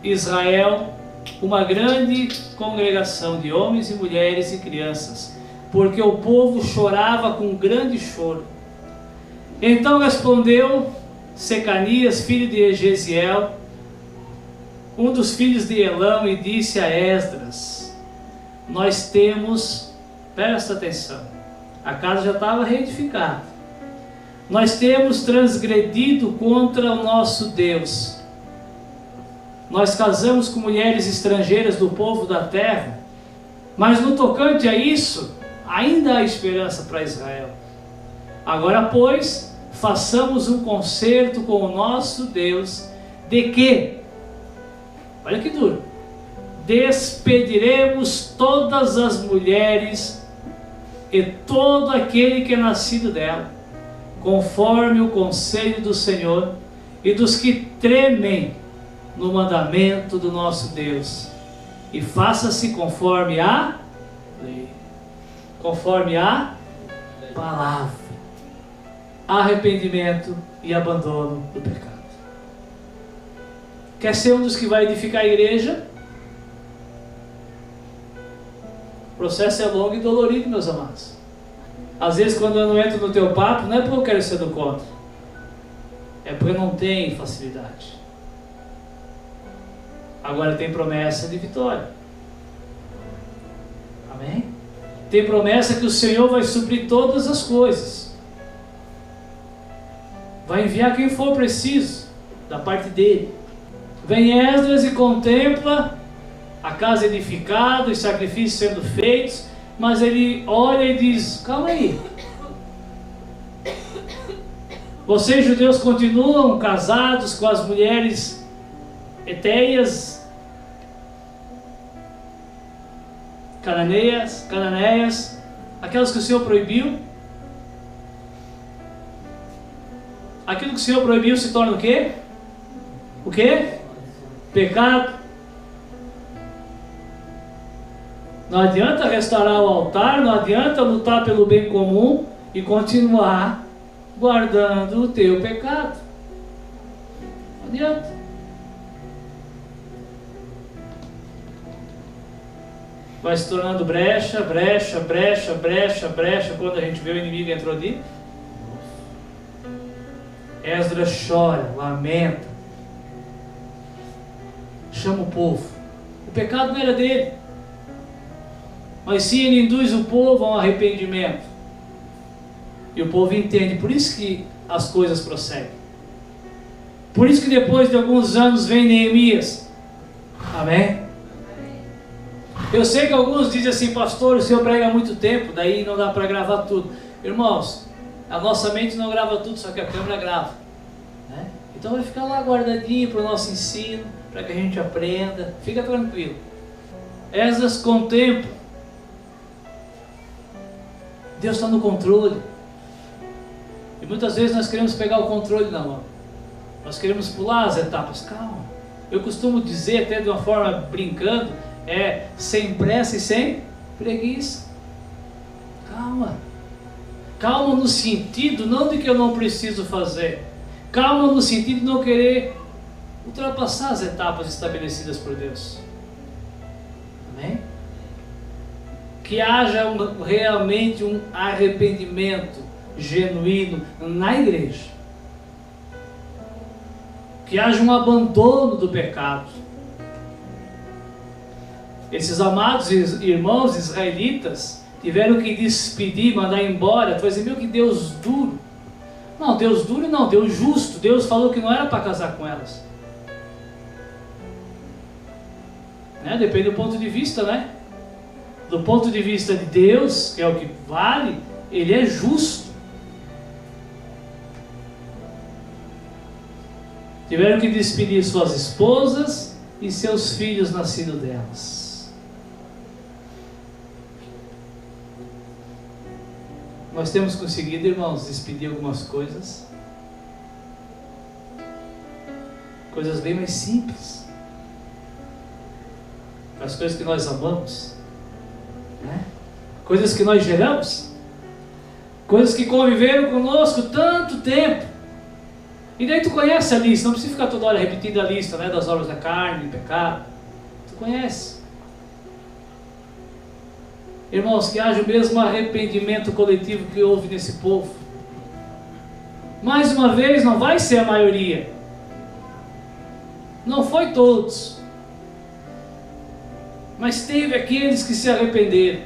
Israel, uma grande congregação de homens e mulheres e crianças, porque o povo chorava com grande choro. Então respondeu Secanias, filho de Egeziel, um dos filhos de Elão, e disse a Esdras: nós temos, presta atenção, a casa já estava reedificada, nós temos transgredido contra o nosso Deus. Nós casamos com mulheres estrangeiras do povo da terra, mas no tocante a isso, ainda há esperança para Israel. Agora, pois, façamos um concerto com o nosso Deus, de que, olha que duro, despediremos todas as mulheres e todo aquele que é nascido dela, conforme o conselho do Senhor e dos que tremem no mandamento do nosso Deus, e faça-se conforme a lei, conforme a palavra, arrependimento e abandono do pecado. Quer ser um dos que vai edificar a igreja? O processo é longo e dolorido, meus amados. Às vezes, quando eu não entro no teu papo, não é porque eu quero ser do contra, é porque não tem facilidade. Agora tem promessa de vitória. Amém? Tem promessa que o Senhor vai suprir todas as coisas. Vai enviar quem for preciso, da parte dele. Vem Esdras e contempla a casa edificada, os sacrifícios sendo feitos, mas ele olha e diz: calma aí, vocês judeus continuam casados com as mulheres etéias, cananeias, aquelas que o Senhor proibiu. Aquilo que o Senhor proibiu se torna o quê? O quê? Pecado. Não adianta restaurar o altar, não adianta lutar pelo bem comum e continuar guardando o teu pecado. Não adianta. Vai se tornando brecha, quando a gente vê o inimigo entrou ali. Esdras chora, lamenta, chama o povo. O pecado não era dele, mas sim ele induz o povo a um arrependimento. E o povo entende, por isso que as coisas prosseguem. Por isso que depois de alguns anos vem Neemias. Amém? Eu sei que alguns dizem assim: pastor, o senhor prega há muito tempo, daí não dá para gravar tudo. Irmãos, a nossa mente não grava tudo, só que a câmera grava, né? Então vai ficar lá guardadinho para o nosso ensino, para que a gente aprenda. Fica tranquilo. Esdras contempla Deus está no controle. E muitas vezes nós queremos pegar o controle na mão. Nós queremos pular as etapas. Calma. Eu costumo dizer, até de uma forma brincando, sem pressa e sem preguiça. Calma. Calma no sentido não de que eu não preciso fazer. Calma no sentido de não querer ultrapassar as etapas estabelecidas por Deus. Amém? Que haja realmente um arrependimento genuíno na igreja. Que haja um abandono do pecado. Esses amados irmãos israelitas tiveram que despedir, mandar embora. Tu vai dizer, meu, que Deus duro. Não, Deus duro não, Deus justo. Deus falou que não era para casar com elas. Né? Depende do ponto de vista, né? Do ponto de vista de Deus, que é o que vale, Ele é justo. Tiveram que despedir suas esposas e seus filhos nascidos delas. Nós temos conseguido, irmãos, despedir algumas coisas. Coisas bem mais simples. As coisas que nós amamos. Né? Coisas que nós geramos. Coisas que conviveram conosco tanto tempo. E daí tu conhece a lista, não precisa ficar toda hora repetindo a lista, né, das obras da carne, do pecado. Tu conhece. Irmãos, que haja o mesmo arrependimento coletivo que houve nesse povo. Mais uma vez, não vai ser a maioria. Não foi todos. Mas teve aqueles que se arrependeram.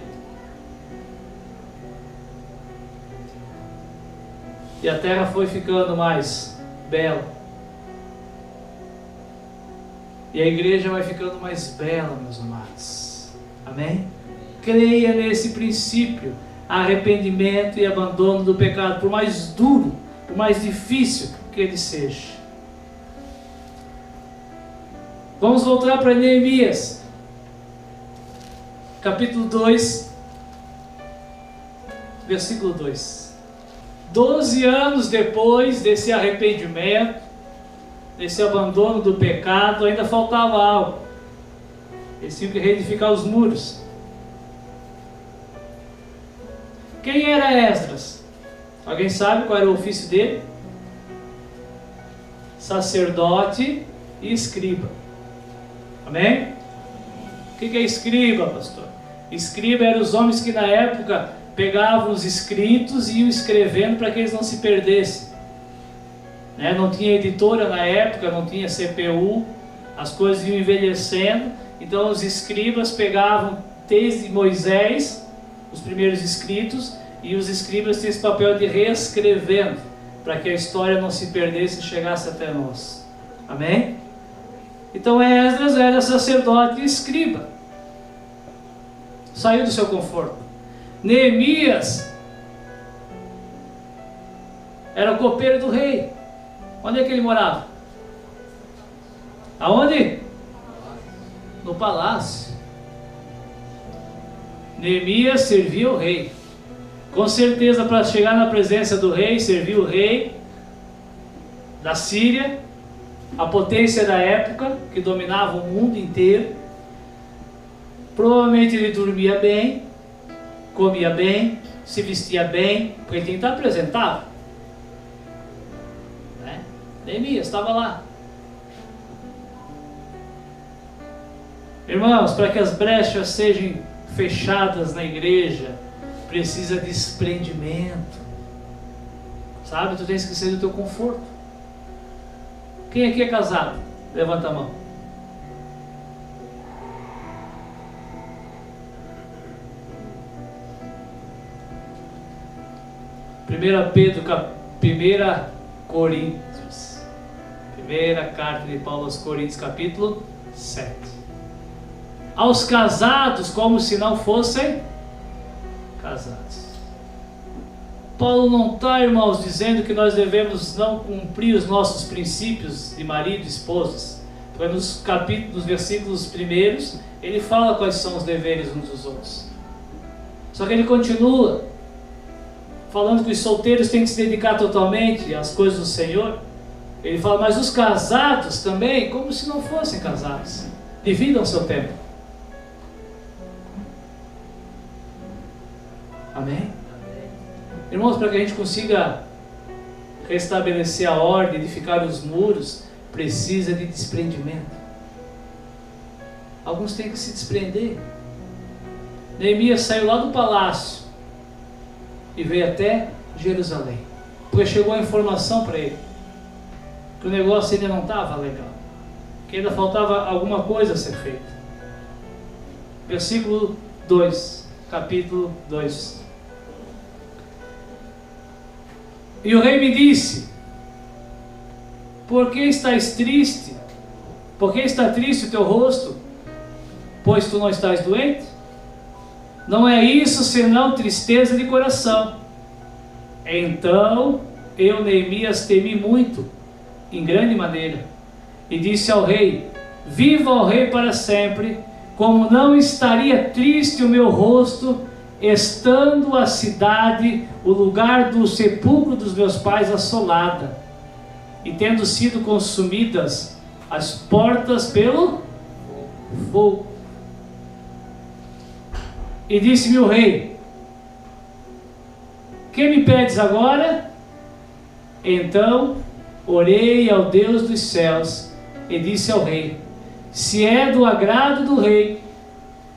E a terra foi ficando mais bela. E a igreja vai ficando mais bela, meus amados. Amém? Creia nesse princípio. Arrependimento e abandono do pecado, por mais duro, por mais difícil que ele seja. Vamos voltar para Neemias. Capítulo 2, versículo 2. 12 anos depois desse arrependimento, desse abandono do pecado, ainda faltava algo. Eles tinham que reedificar os muros. Quem era Esdras? Alguém sabe qual era o ofício dele? Sacerdote e escriba. Amém? O que é escriba, pastor? Escriba eram os homens que na época pegavam os escritos e iam escrevendo para que eles não se perdessem. Né? Não tinha editora na época, não tinha CPU, as coisas iam envelhecendo, então os escribas pegavam desde Moisés, os primeiros escritos, e os escribas tinham esse papel de reescrevendo, para que a história não se perdesse e chegasse até nós. Amém? Então Esdras era sacerdote e escriba. Saiu do seu conforto. Neemias era copeiro do rei. Onde é que ele morava? Aonde? No palácio. Neemias servia o rei. Com certeza, para chegar na presença do rei, servia o rei da Síria, a potência da época, que dominava o mundo inteiro. Provavelmente ele dormia bem, comia bem, se vestia bem, porque ele tinha que estar apresentável. Né? Neemias estava lá. Irmãos, para que as brechas sejam fechadas na igreja, precisa de desprendimento. Sabe, tu tens que sair do teu conforto. Quem aqui é casado? Levanta a mão. Primeira Coríntios. Primeira carta de Paulo aos Coríntios, capítulo 7. Aos casados, como se não fossem casados. Paulo não está, irmãos, dizendo que nós devemos não cumprir os nossos princípios de marido e esposas. Porque nos versículos primeiros, ele fala quais são os deveres uns dos outros. Só que ele continua. falando que os solteiros têm que se dedicar totalmente às coisas do Senhor, ele fala, mas os casados também, como se não fossem casados, dividam seu tempo. Amém? Irmãos, para que a gente consiga restabelecer a ordem, edificar os muros, precisa de desprendimento. Alguns têm que se desprender. Neemias saiu lá do palácio e veio até Jerusalém, porque chegou a informação para ele que o negócio ainda não estava legal, que ainda faltava alguma coisa a ser feita. Versículo 2, capítulo 2. E o rei me disse: por que estás triste? Por que está triste o teu rosto? Pois tu não estás doente? Não é isso senão tristeza de coração. Então eu, Neemias, temi muito, em grande maneira, e disse ao rei: viva o rei para sempre, como não estaria triste o meu rosto, estando a cidade, o lugar do sepulcro dos meus pais, assolada, e tendo sido consumidas as portas pelo fogo. E disse-me o rei: que me pedes agora? Então orei ao Deus dos céus e disse ao rei: se é do agrado do rei,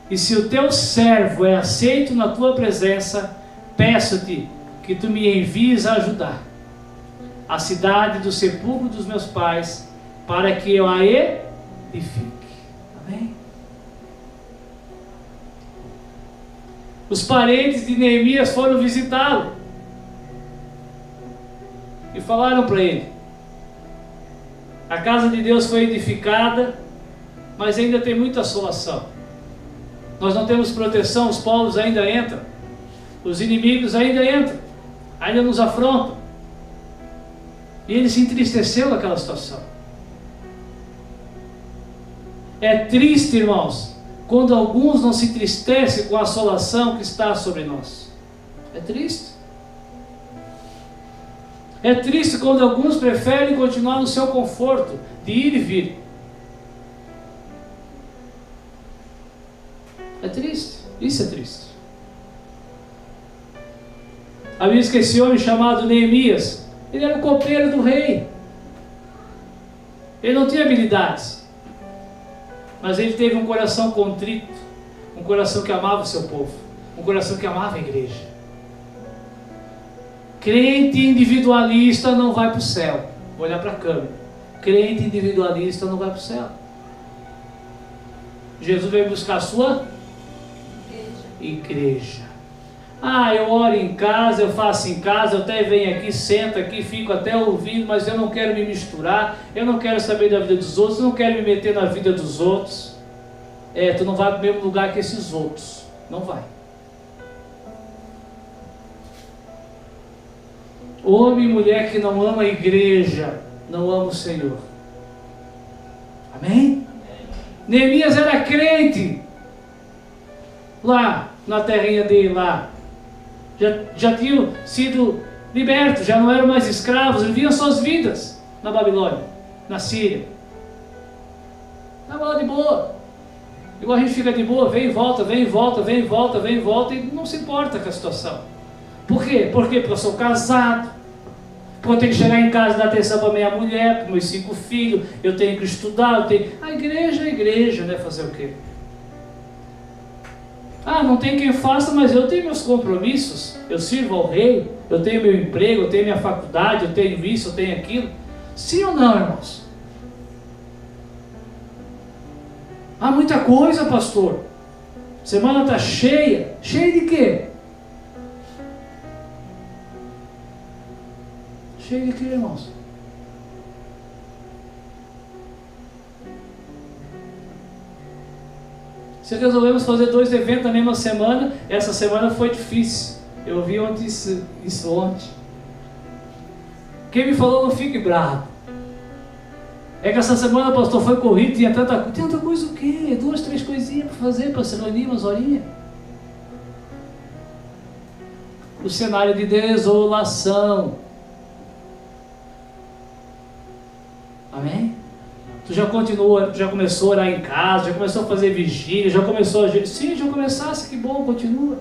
e se o teu servo é aceito na tua presença, peço-te que tu me envies a ajudar a cidade do sepulcro dos meus pais, para que eu a edifique. Amém? Os parentes de Neemias foram visitá-lo e falaram para ele: a casa de Deus foi edificada, mas ainda tem muita assolação. Nós não temos proteção, os povos ainda entram, os inimigos ainda entram, ainda nos afrontam. E ele se entristeceu naquela situação. É triste, irmãos, quando alguns não se entristecem com a assolação que está sobre nós. É triste. É triste quando alguns preferem continuar no seu conforto de ir e vir. É triste. Isso é triste. Havia esse homem chamado Neemias. Ele era o copeiro do rei. Ele não tinha habilidades, mas ele teve um coração contrito, um coração que amava o seu povo, um coração que amava a igreja. Crente individualista não vai para o céu. Vou olhar para a câmera. Crente individualista não vai para o céu. Jesus veio buscar a sua igreja. Ah, eu oro em casa, eu faço em casa, eu até venho aqui, sento aqui, fico até ouvindo, mas eu não quero me misturar, eu não quero saber da vida dos outros, eu não quero me meter na vida dos outros. Tu não vai para o mesmo lugar que esses outros. Não vai. Homem e mulher que não ama a igreja, não ama o Senhor. Amém? Neemias era crente. Lá, na terrinha dele lá. Já tinham sido libertos, já não eram mais escravos, viviam suas vidas na Babilônia, na Síria. Estava lá de boa. Igual a gente fica de boa, vem e volta, vem e volta, vem e volta, vem e volta, e não se importa com a situação. Por quê? Porque eu sou casado, porque eu tenho que chegar em casa e dar atenção para minha mulher, para meus 5 filhos, eu tenho que estudar, eu tenho... A igreja, né? Fazer o quê? Ah, não tem quem faça, mas eu tenho meus compromissos, eu sirvo ao rei, eu tenho meu emprego, eu tenho minha faculdade, eu tenho isso, eu tenho aquilo. Sim ou não, irmãos? Há muita coisa, pastor. Semana está cheia. Cheia de quê? Cheia de quê, irmãos? Se resolvemos fazer 2 eventos na mesma semana, essa semana foi difícil. Eu vi ontem isso ontem. Quem me falou, não fique bravo. É que essa semana o pastor foi corrido, tinha tanta coisa o quê? 2, 3 coisinhas para fazer, para se reunir umas horinhas. o cenário de desolação. Amém? Tu já continuou, já começou a orar em casa, já começou a fazer vigília, já começou a... Sim, já começasse, que bom, continua.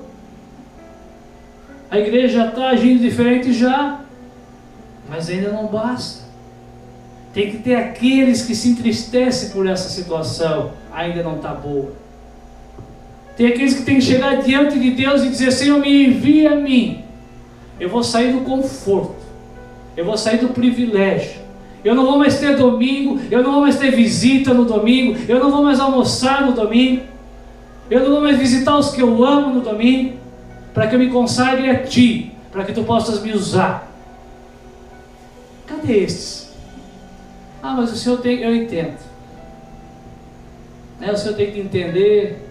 A igreja já está agindo diferente já, mas ainda não basta. Tem que ter aqueles que se entristecem por essa situação, ainda não está boa. Tem aqueles que têm que chegar diante de Deus e dizer: Senhor, me envia a mim. Eu vou sair do conforto, eu vou sair do privilégio. Eu não vou mais ter domingo, eu não vou mais ter visita no domingo, eu não vou mais almoçar no domingo, eu não vou mais visitar os que eu amo no domingo, para que eu me consagre a Ti, para que Tu possas me usar. Cadê estes? Ah, mas o Senhor tem, eu entendo. O Senhor tem que entender.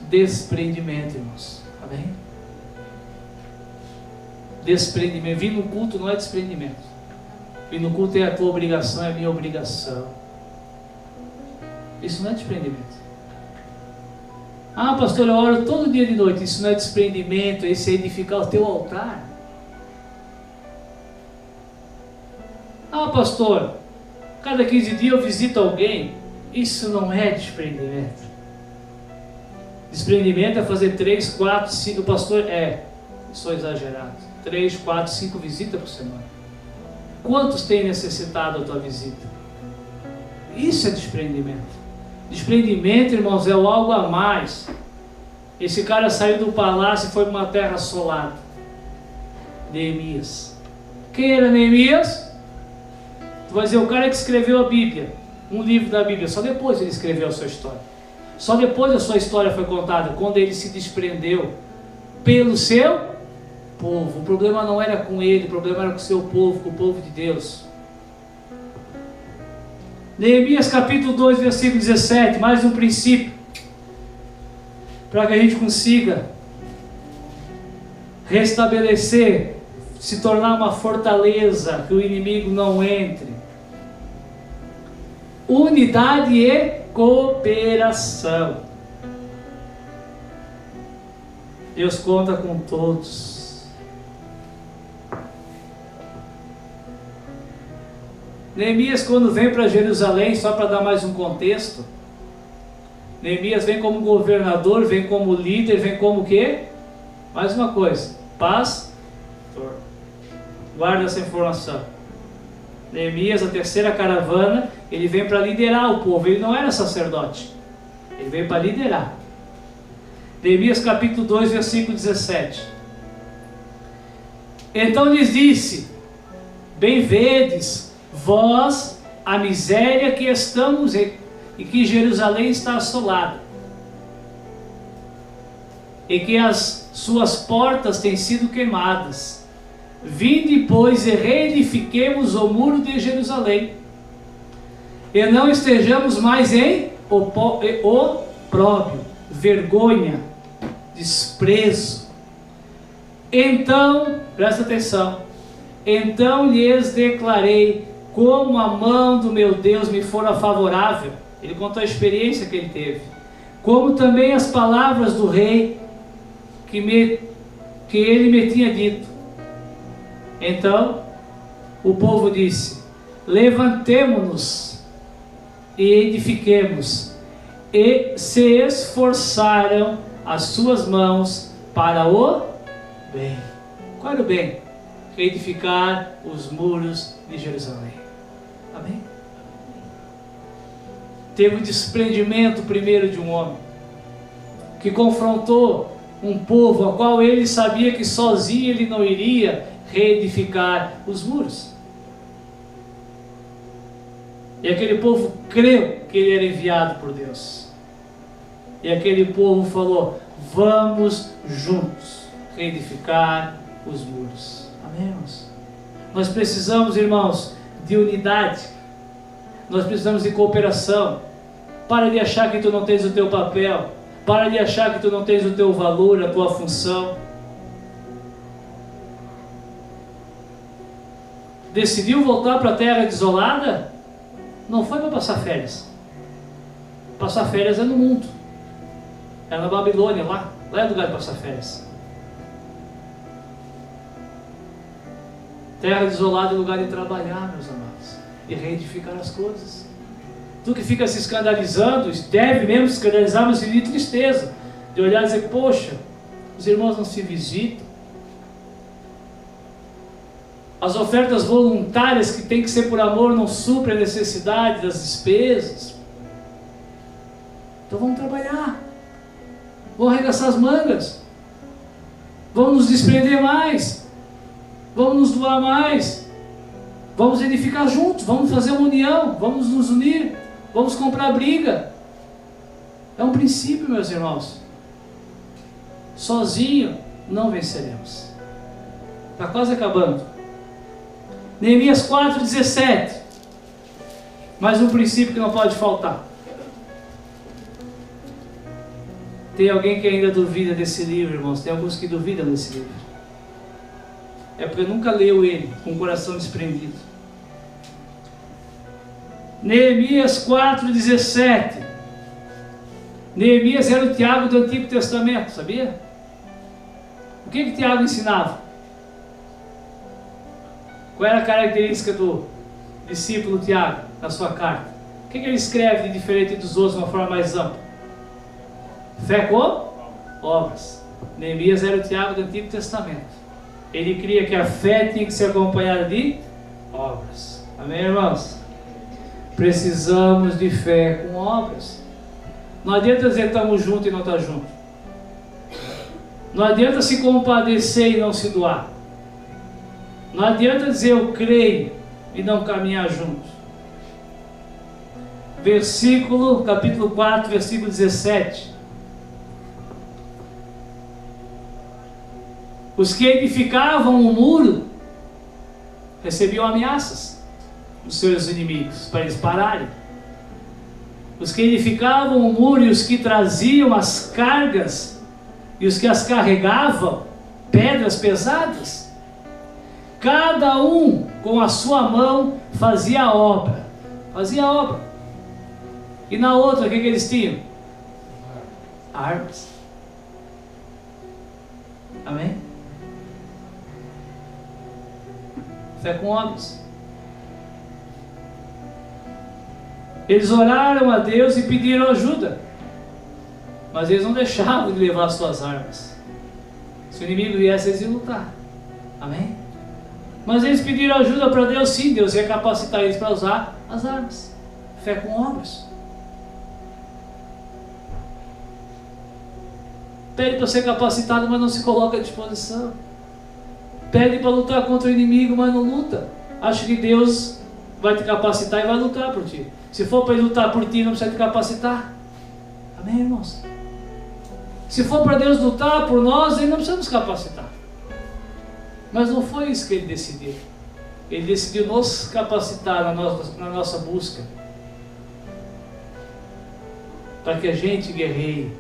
Desprendimento, irmãos. Amém? Desprendimento. Vir no culto não é desprendimento. Vir no culto é a tua obrigação, é a minha obrigação. Isso não é desprendimento. Ah, pastor, eu oro todo dia de noite. Isso não é desprendimento, esse é edificar o teu altar. Ah, pastor, cada 15 dias eu visito alguém. Isso não é desprendimento. Desprendimento é fazer 3, 4, 5... O pastor sou exagerado. 3, 4, 5 visitas por semana. Quantos têm necessitado a tua visita? Isso é desprendimento. Desprendimento, irmãos, é o algo a mais. Esse cara saiu do palácio e foi para uma terra assolada. Neemias. Quem era Neemias? Tu vai dizer, o cara que escreveu a Bíblia, um livro da Bíblia. Só depois ele escreveu a sua história. Só depois a sua história foi contada, quando ele se desprendeu pelo seu povo. O problema não era com ele, o problema era com o seu povo, com o povo de Deus. Neemias capítulo 2, versículo 17, mais um princípio, para que a gente consiga restabelecer, se tornar uma fortaleza, que o inimigo não entre. Unidade e cooperação. Deus conta com todos. Neemias, quando vem para Jerusalém, só para dar mais um contexto, Neemias vem como governador, vem como líder, vem como o quê? Mais uma coisa, pastor. Guarda essa informação. Neemias, a terceira caravana, ele vem para liderar o povo. Ele não era sacerdote, ele veio para liderar. Neemias capítulo 2, versículo 17. Então lhes disse: bem vedes vós a miséria que estamos e que Jerusalém está assolada, e que as suas portas têm sido queimadas. Vinde, pois, e reedifiquemos o muro de Jerusalém, e não estejamos mais em opróbrio, vergonha, desprezo. Então, presta atenção, então lhes declarei como a mão do meu Deus me fora favorável. Ele contou a experiência que ele teve, como também as palavras do rei que ele me tinha dito. Então o povo disse: levantemo-nos e edifiquemos. E se esforçaram as suas mãos para o bem. Qual era o bem? Edificar os muros de Jerusalém. Amém? Teve o desprendimento primeiro de um homem que confrontou um povo ao qual ele sabia que sozinho ele não iria reedificar os muros. E aquele povo creu que ele era enviado por Deus. E aquele povo falou: vamos juntos reedificar os muros. Amém, irmãos? Nós precisamos, irmãos, de unidade. Nós precisamos de cooperação. Para de achar que tu não tens o teu papel. Para de achar que tu não tens o teu valor, a tua função. Decidiu voltar para a terra desolada? Não foi para passar férias. Passar férias é no mundo. É na Babilônia lá. Lá é lugar de passar férias. Terra desolada é lugar de trabalhar, meus amados, e reedificar as coisas. Tu que fica se escandalizando, deve mesmo se escandalizar, mas de tristeza, de olhar e dizer, poxa, os irmãos não se visitam. As ofertas voluntárias que tem que ser por amor não suprem a necessidade das despesas. Então vamos trabalhar, vamos arregaçar as mangas, vamos nos desprender mais, vamos nos doar mais, vamos edificar juntos, vamos fazer uma união, vamos nos unir, vamos comprar briga. É um princípio, meus irmãos. Sozinho não venceremos. Está quase acabando. Neemias 4:17. Mais um princípio que não pode faltar. Tem alguém que ainda duvida desse livro, irmãos? Tem alguns que duvidam desse livro. É porque nunca leu ele com o coração desprendido. Neemias 4:17. Neemias era o Tiago do Antigo Testamento, sabia? O que Tiago ensinava? Qual era a característica do discípulo Tiago na sua carta? O que ele escreve de diferente dos outros de uma forma mais ampla? Fé com obras. Neemias era o Tiago do Antigo Testamento. Ele cria que a fé tinha que ser acompanhada de obras. Amém, irmãos? Precisamos de fé com obras. Não adianta dizer que estamos juntos e não estar junto. Não adianta se compadecer e não se doar. Não adianta dizer eu creio e não caminhar juntos. Capítulo 4, versículo 17. Os que edificavam o muro recebiam ameaças dos seus inimigos para eles pararem. Os que edificavam o muro e os que traziam as cargas e os que as carregavam, pedras pesadas, cada um com a sua mão fazia a obra. Fazia a obra. E na outra, o que eles tinham? Armas. Amém? Fé com obras. Eles oraram a Deus e pediram ajuda, mas eles não deixavam de levar as suas armas. Se o inimigo viesse, eles iam lutar. Amém? Mas eles pediram ajuda para Deus, sim. Deus ia capacitar eles para usar as armas. Fé com obras. Pede para ser capacitado, mas não se coloca à disposição. Pede para lutar contra o inimigo, mas não luta. Acha que Deus vai te capacitar e vai lutar por ti. Se for para ele lutar por ti, não precisa te capacitar. Amém, irmãos? Se for para Deus lutar por nós, ele não precisa nos capacitar. Mas não foi isso que ele decidiu. Ele decidiu nos capacitar na nossa busca, para que a gente guerreie.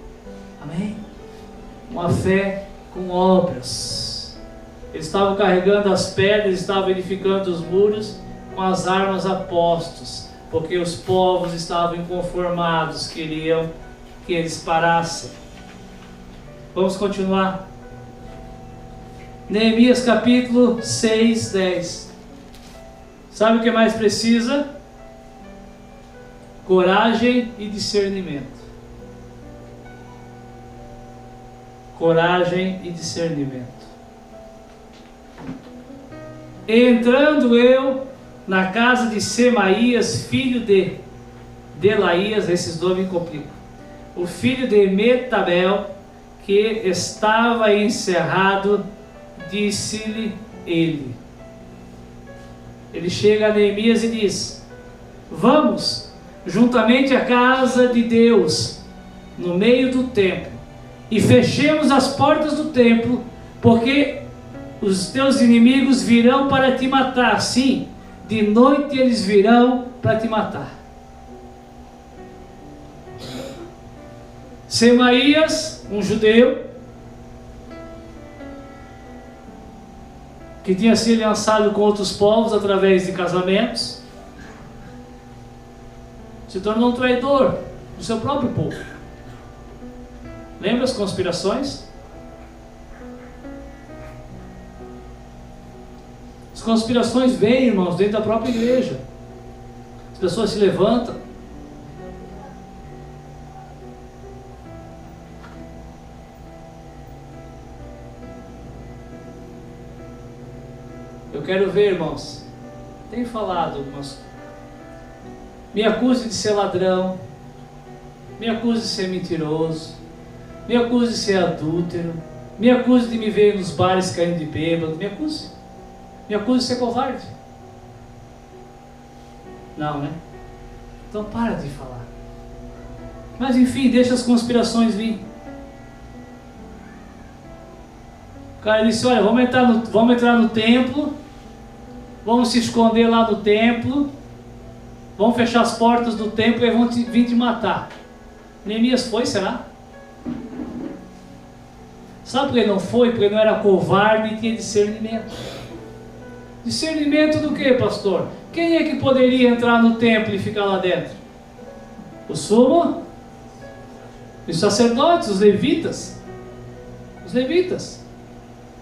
Amém? Uma fé com obras. Eles estavam carregando as pedras, estavam edificando os muros com as armas a postos, porque os povos estavam inconformados, queriam que eles parassem. Vamos continuar. Neemias capítulo 6, 10. Sabe o que mais precisa? Coragem e discernimento. Coragem e discernimento. Entrando eu na casa de Semaías, filho de Delaías, esses dois me complicam, o filho de Metabel, que estava encerrado, disse-lhe ele. Ele chega a Neemias e diz: vamos juntamente à casa de Deus, no meio do templo, e fechemos as portas do templo, porque os teus inimigos virão para te matar. Sim, de noite eles virão para te matar. Semaías, um judeu, que tinha se aliançado com outros povos através de casamentos, se tornou um traidor do seu próprio povo. Lembra as conspirações? As conspirações vêm, irmãos, dentro da própria igreja. As pessoas se levantam. Eu quero ver, irmãos. Tenho falado algumas. Me acuse de ser ladrão. Me acuse de ser mentiroso. Me acuse de ser adúltero. Me acuse de me ver nos bares caindo de bêbado. Me acuse. Me acuse de ser covarde. Não, né? Então para de falar. Mas enfim, deixa as conspirações vir. O cara disse, olha, vamos entrar no templo, vamos se esconder lá no templo, vamos fechar as portas do templo e vão vir te matar. Neemias foi, será? Sabe por que não foi? Porque não era covarde e tinha discernimento. Discernimento do que, pastor? Quem é que poderia entrar no templo e ficar lá dentro? O sumo? Os sacerdotes, os levitas. Os levitas.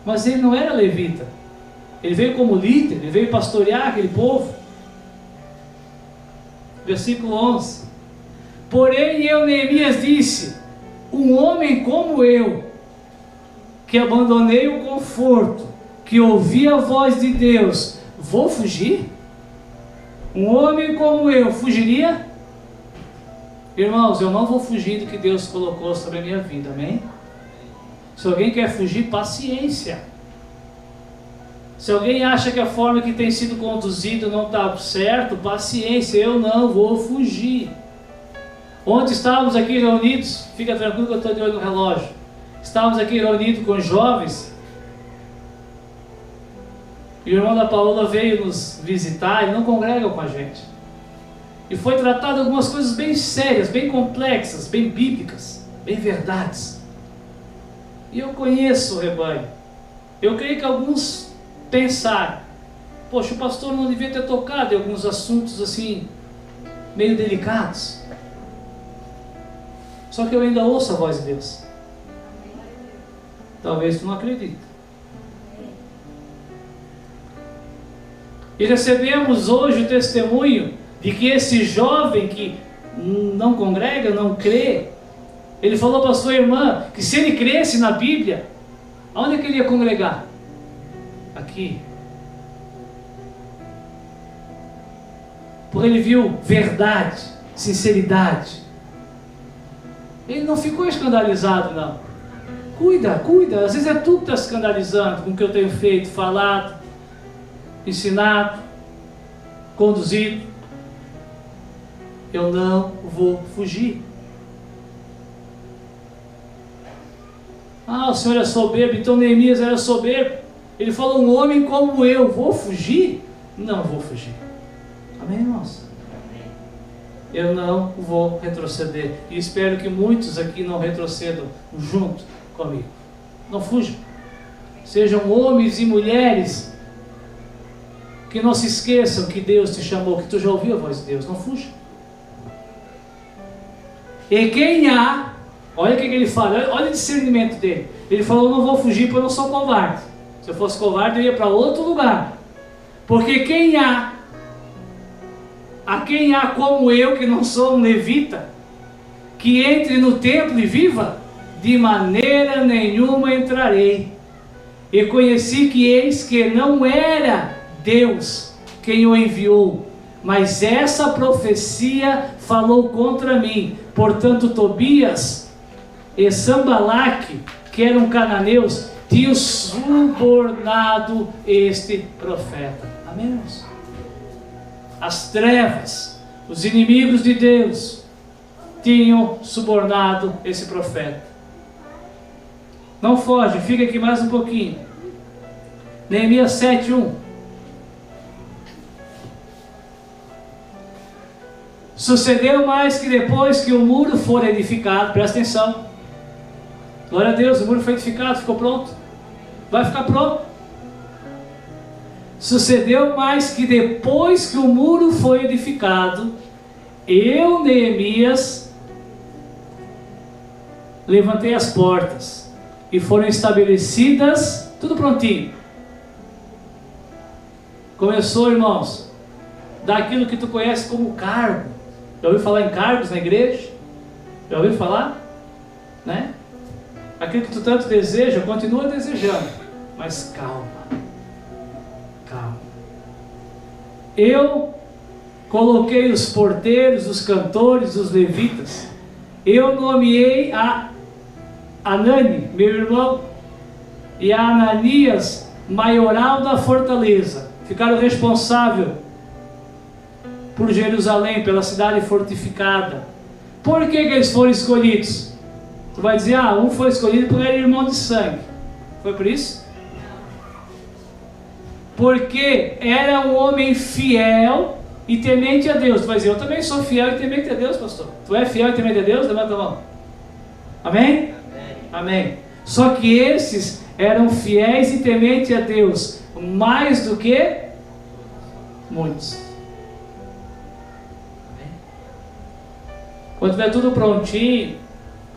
Mas ele não era levita. Ele veio como líder, ele veio pastorear aquele povo. Versículo 11. Porém eu, Neemias, disse, um homem como eu, que abandonei o conforto, que ouvi a voz de Deus, vou fugir? Um homem como eu fugiria? Irmãos, eu não vou fugir do que Deus colocou sobre a minha vida, amém? Se alguém quer fugir, paciência. Se alguém acha que a forma que tem sido conduzido não está certo, paciência, eu não vou fugir. Ontem estávamos aqui reunidos, fica tranquilo que eu estou de olho no relógio, estávamos aqui reunidos com jovens, e o irmão da Paola veio nos visitar, ele não congrega com a gente. E foi tratado algumas coisas bem sérias, bem complexas, bem bíblicas, bem verdades. E eu conheço o rebanho. Eu creio que alguns pensaram, poxa, o pastor não devia ter tocado em alguns assuntos assim, meio delicados. Só que eu ainda ouço a voz de Deus. Talvez tu não acredite. E recebemos hoje o testemunho de que esse jovem que não congrega, não crê, ele falou para a sua irmã que se ele cresce na Bíblia, aonde é que ele ia congregar? Aqui. Porque ele viu verdade, sinceridade. Ele não ficou escandalizado, não. Cuida, às vezes é tu que está escandalizando com o que eu tenho feito, falado, ensinado, conduzido. Eu não vou fugir. Ah, o senhor é soberbo, então Neemias era soberbo. Ele falou, um homem como eu, vou fugir? Não vou fugir. Amém, irmãos? Eu não vou retroceder. E espero que muitos aqui não retrocedam junto comigo. Não fujam. Sejam homens e mulheres que não se esqueçam que Deus te chamou, que tu já ouviu a voz de Deus. Não fuja. E quem há, olha o que ele fala, olha o discernimento dele. Ele falou, não vou fugir porque eu não sou covarde. Se eu fosse covarde eu ia para outro lugar. Porque quem há como eu, que não sou um levita, que entre no templo e viva, de maneira nenhuma entrarei. E conheci que eis que não era Deus quem o enviou, mas essa profecia falou contra mim. Portanto, Tobias e Sanbalaque, que eram cananeus, tinham subornado este profeta. Amém, irmãos? As trevas, os inimigos de Deus, tinham subornado esse profeta. Não foge, fica aqui mais um pouquinho. Neemias 7:1. Sucedeu mais que depois que o muro for edificado, presta atenção. Glória a Deus, o muro foi edificado, ficou pronto. Vai ficar pronto. Sucedeu mais que depois que o muro foi edificado, eu, Neemias, levantei as portas e foram estabelecidas, tudo prontinho. Começou, irmãos, daquilo que tu conhece como cargo. Já ouviu falar em cargos na igreja? Já ouviu falar? Né? Aquilo que tu tanto deseja, continua desejando, mas calma, calma. Eu coloquei os porteiros, os cantores, os levitas. Eu nomeei a Anani, meu irmão, e a Ananias, maioral da fortaleza. Ficaram responsáveis por Jerusalém, pela cidade fortificada. Por que eles foram escolhidos? Tu vai dizer, um foi escolhido porque era irmão de sangue. Foi por isso? Porque era um homem fiel e temente a Deus. Tu vai dizer, eu também sou fiel e temente a Deus, pastor. Tu é fiel e temente a Deus? Levanta a mão. Amém? Amém. Só que esses eram fiéis e tementes a Deus, mais do que muitos. Amém? Quando tiver tudo prontinho,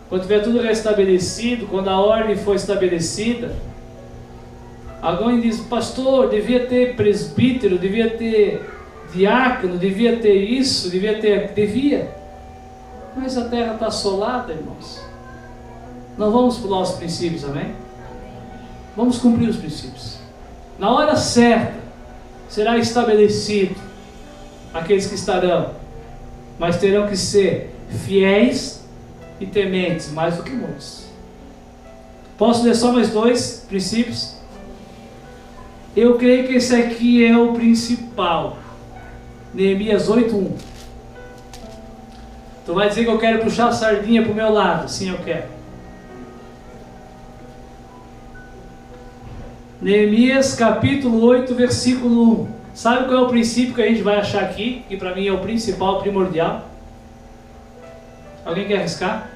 quando tiver tudo restabelecido, quando a ordem for estabelecida, alguém diz, pastor, devia ter presbítero, devia ter diácono, devia ter isso, devia. Mas a terra está assolada, irmãos. Não vamos pular os princípios, amém? Vamos cumprir os princípios. Na hora certa, será estabelecido aqueles que estarão, mas terão que ser fiéis e tementes, mais do que muitos. Posso ler só mais 2 princípios? Eu creio que esse aqui é o principal. Neemias 8:1. Tu vai dizer que eu quero puxar a sardinha para o meu lado? Sim, eu quero. Neemias capítulo 8, versículo 1. Sabe qual é o princípio que a gente vai achar aqui? Que para mim é o principal, primordial. Alguém quer arriscar?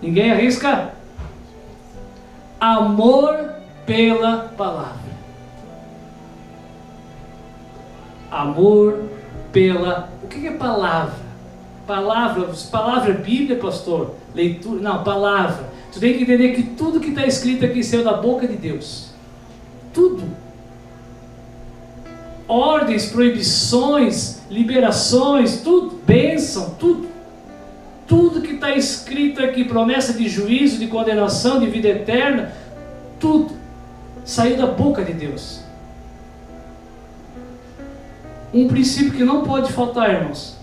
Ninguém arrisca? Amor pela palavra. Amor pela... O que é palavra? Palavra Bíblia, pastor? Leitura? Não, palavra. Tu tem que entender que tudo que está escrito aqui saiu da boca de Deus. Tudo. Ordens, proibições, liberações, tudo. Bênção, tudo. Tudo que está escrito aqui, promessa de juízo, de condenação, de vida eterna, tudo saiu da boca de Deus. Um princípio que não pode faltar, irmãos,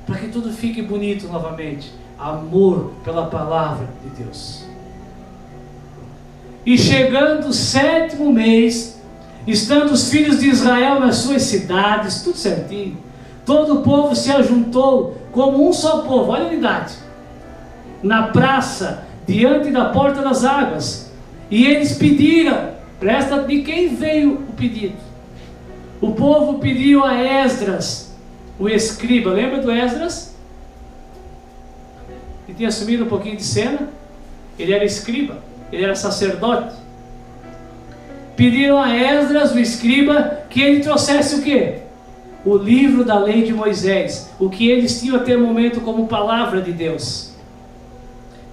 para que tudo fique bonito novamente: amor pela palavra de Deus. E chegando o 7º mês, estando os filhos de Israel nas suas cidades, tudo certinho, todo o povo se ajuntou como um só povo, olha a unidade, na praça, diante da porta das águas, e eles pediram, presta, de quem veio o pedido? O povo pediu a Esdras, o escriba. Lembra do Esdras? Que tinha assumido um pouquinho de cena. Ele era escriba, ele era sacerdote. Pediram a Esdras, o escriba, que ele trouxesse o quê? O livro da lei de Moisés, o que eles tinham até o momento como palavra de Deus,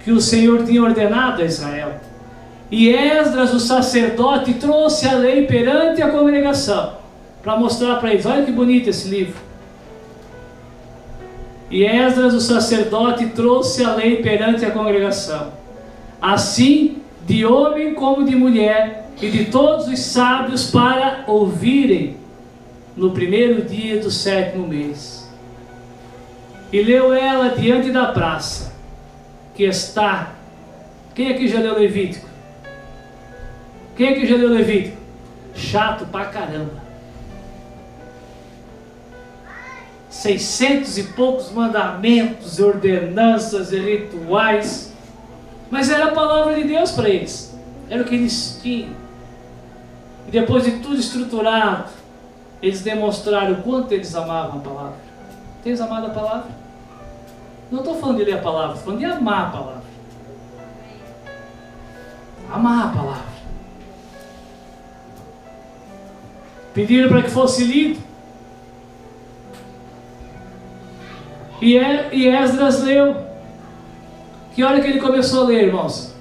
que o Senhor tinha ordenado a Israel. E Esdras, o sacerdote, trouxe a lei perante a congregação, para mostrar para eles: olha que bonito esse livro. E Esdras, o sacerdote, trouxe a lei perante a congregação, assim de homem como de mulher, e de todos os sábios, para ouvirem, no 1º dia do 7º mês. E leu ela diante da praça, que está... Quem aqui já leu Levítico? Quem aqui já leu Levítico? Chato pra caramba. 600 e poucos mandamentos, ordenanças e rituais. Mas era a palavra de Deus para eles. Era o que eles tinham. E depois de tudo estruturado, eles demonstraram o quanto eles amavam a palavra. Tens amado a palavra? Não estou falando de ler a palavra, estou falando de amar a palavra. Amar a palavra. Pediram para que fosse lido. E Esdras leu. Que hora que ele começou a ler, irmãos?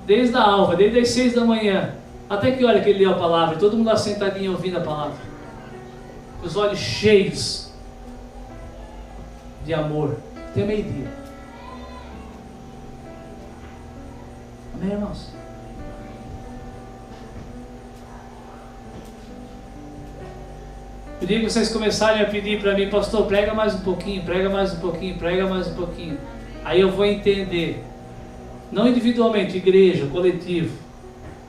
Desde a alva, desde as 6 da manhã. Até que hora que ele leu a palavra? Todo mundo lá sentadinho ouvindo a palavra. Com os olhos cheios de amor. Até meio-dia. Amém, irmãos? Eu digo que vocês começarem a pedir para mim, pastor, prega mais um pouquinho, prega mais um pouquinho, prega mais um pouquinho. Aí eu vou entender. Não individualmente, igreja, coletivo.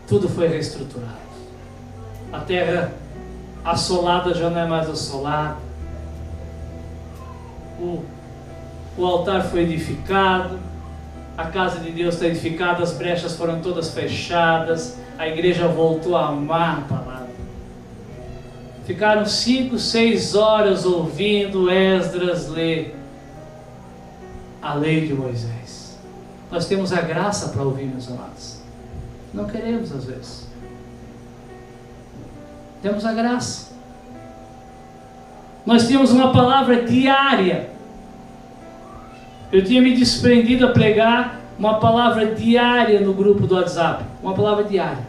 Tudo foi reestruturado. A terra assolada já não é mais assolada. O altar foi edificado. A casa de Deus está edificada. As brechas foram todas fechadas. A igreja voltou a amar a palavra. Ficaram 5, 6 horas ouvindo Esdras ler a lei de Moisés. Nós temos a graça para ouvir, meus amados. Não queremos às vezes. Temos a graça. Nós tínhamos uma palavra diária. Eu tinha me desprendido a pregar uma palavra diária no grupo do WhatsApp. Uma palavra diária.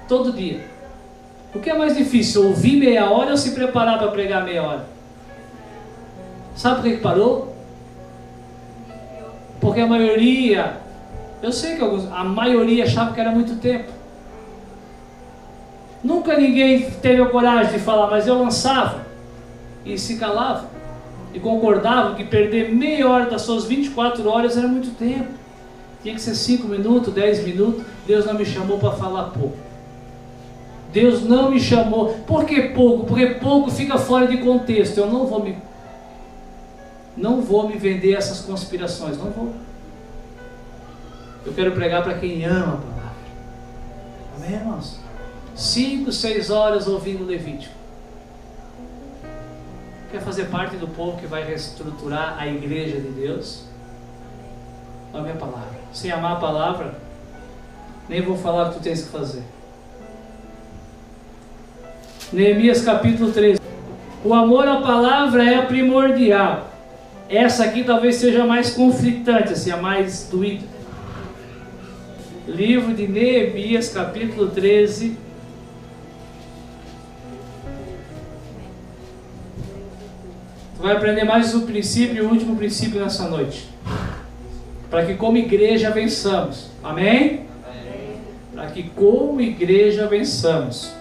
Todo dia. O que é mais difícil? Ouvir meia hora ou se preparar para pregar meia hora? Sabe por que parou? Porque a maioria, eu sei que a maioria achava que era muito tempo. Nunca ninguém teve a coragem de falar, mas eu lançava e se calava e concordava que perder meia hora das suas 24 horas era muito tempo. Tinha que ser 5 minutos, 10 minutos. Deus não me chamou para falar pouco. Deus não me chamou. Por que pouco? Porque pouco fica fora de contexto. Eu não vou me vender essas conspirações. Não vou. Eu quero pregar para quem ama a palavra. Amém, irmãos? 5, 6 horas ouvindo Levítico. Quer fazer parte do povo que vai reestruturar a igreja de Deus? Ame a palavra. Sem amar a palavra, nem vou falar o que tu tens que fazer. Neemias capítulo 13. O amor à palavra é primordial. Essa aqui talvez seja a mais conflitante, assim, a mais doída. Livro de Neemias capítulo 13. Tu vai aprender mais um princípio e o último princípio nessa noite. Para que como igreja vençamos. Amém? Para que como igreja vençamos.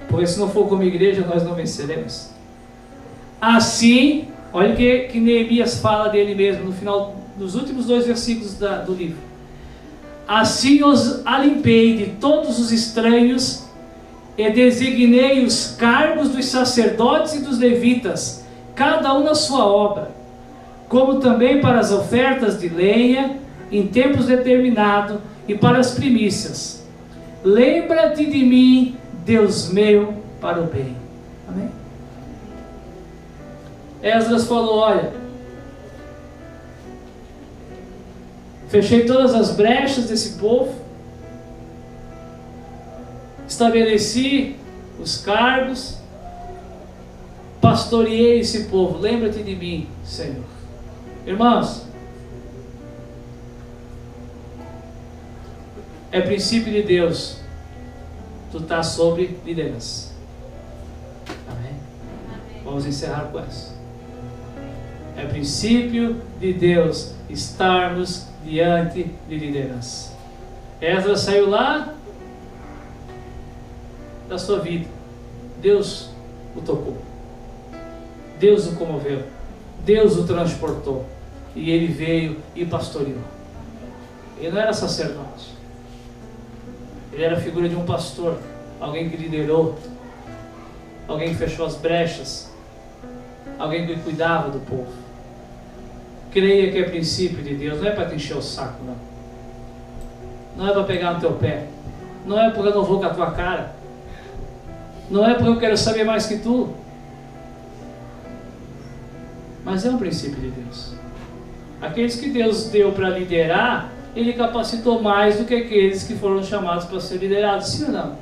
Porque se não for como igreja, nós não venceremos. Assim, olha o que Neemias fala dele mesmo no final, nos últimos 2 versículos do livro. Assim os alimpei de todos os estranhos e designei os cargos dos sacerdotes e dos levitas, cada um na sua obra, como também para as ofertas de lenha, em tempos determinados, e para as primícias. Lembra-te de mim, Deus meu, para o bem. Amém? Esdras falou, olha, fechei todas as brechas desse povo, estabeleci os cargos, pastoreei esse povo. Lembra-te de mim, Senhor. Irmãos, é princípio de Deus. Tu está sobre liderança. Amém? Vamos encerrar com essa. É princípio de Deus estarmos diante de liderança. Esdras saiu lá da sua vida. Deus o tocou. Deus o comoveu. Deus o transportou. E ele veio e pastoreou. Ele não era sacerdote. Ele era a figura de um pastor, alguém que liderou, alguém que fechou as brechas, alguém que cuidava do povo. Creia que é princípio de Deus, não é para te encher o saco, não. Não é para pegar no teu pé, não é porque eu não vou com a tua cara, não é porque eu quero saber mais que tu, mas é um princípio de Deus. Aqueles que Deus deu para liderar, Ele capacitou mais do que aqueles que foram chamados para ser liderados, sim ou não?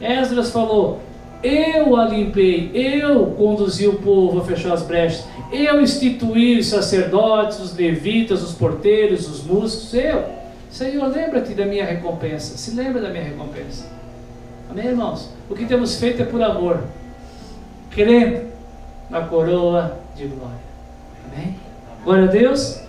Esdras falou, Eu a limpei, eu conduzi o povo a fechar as brechas, eu instituí os sacerdotes, os levitas, os porteiros, os músicos, eu. Senhor, lembra-te da minha recompensa, se lembra da minha recompensa. Amém, irmãos? O que temos feito é por amor, crendo na coroa de glória. Amém? Glória a Deus.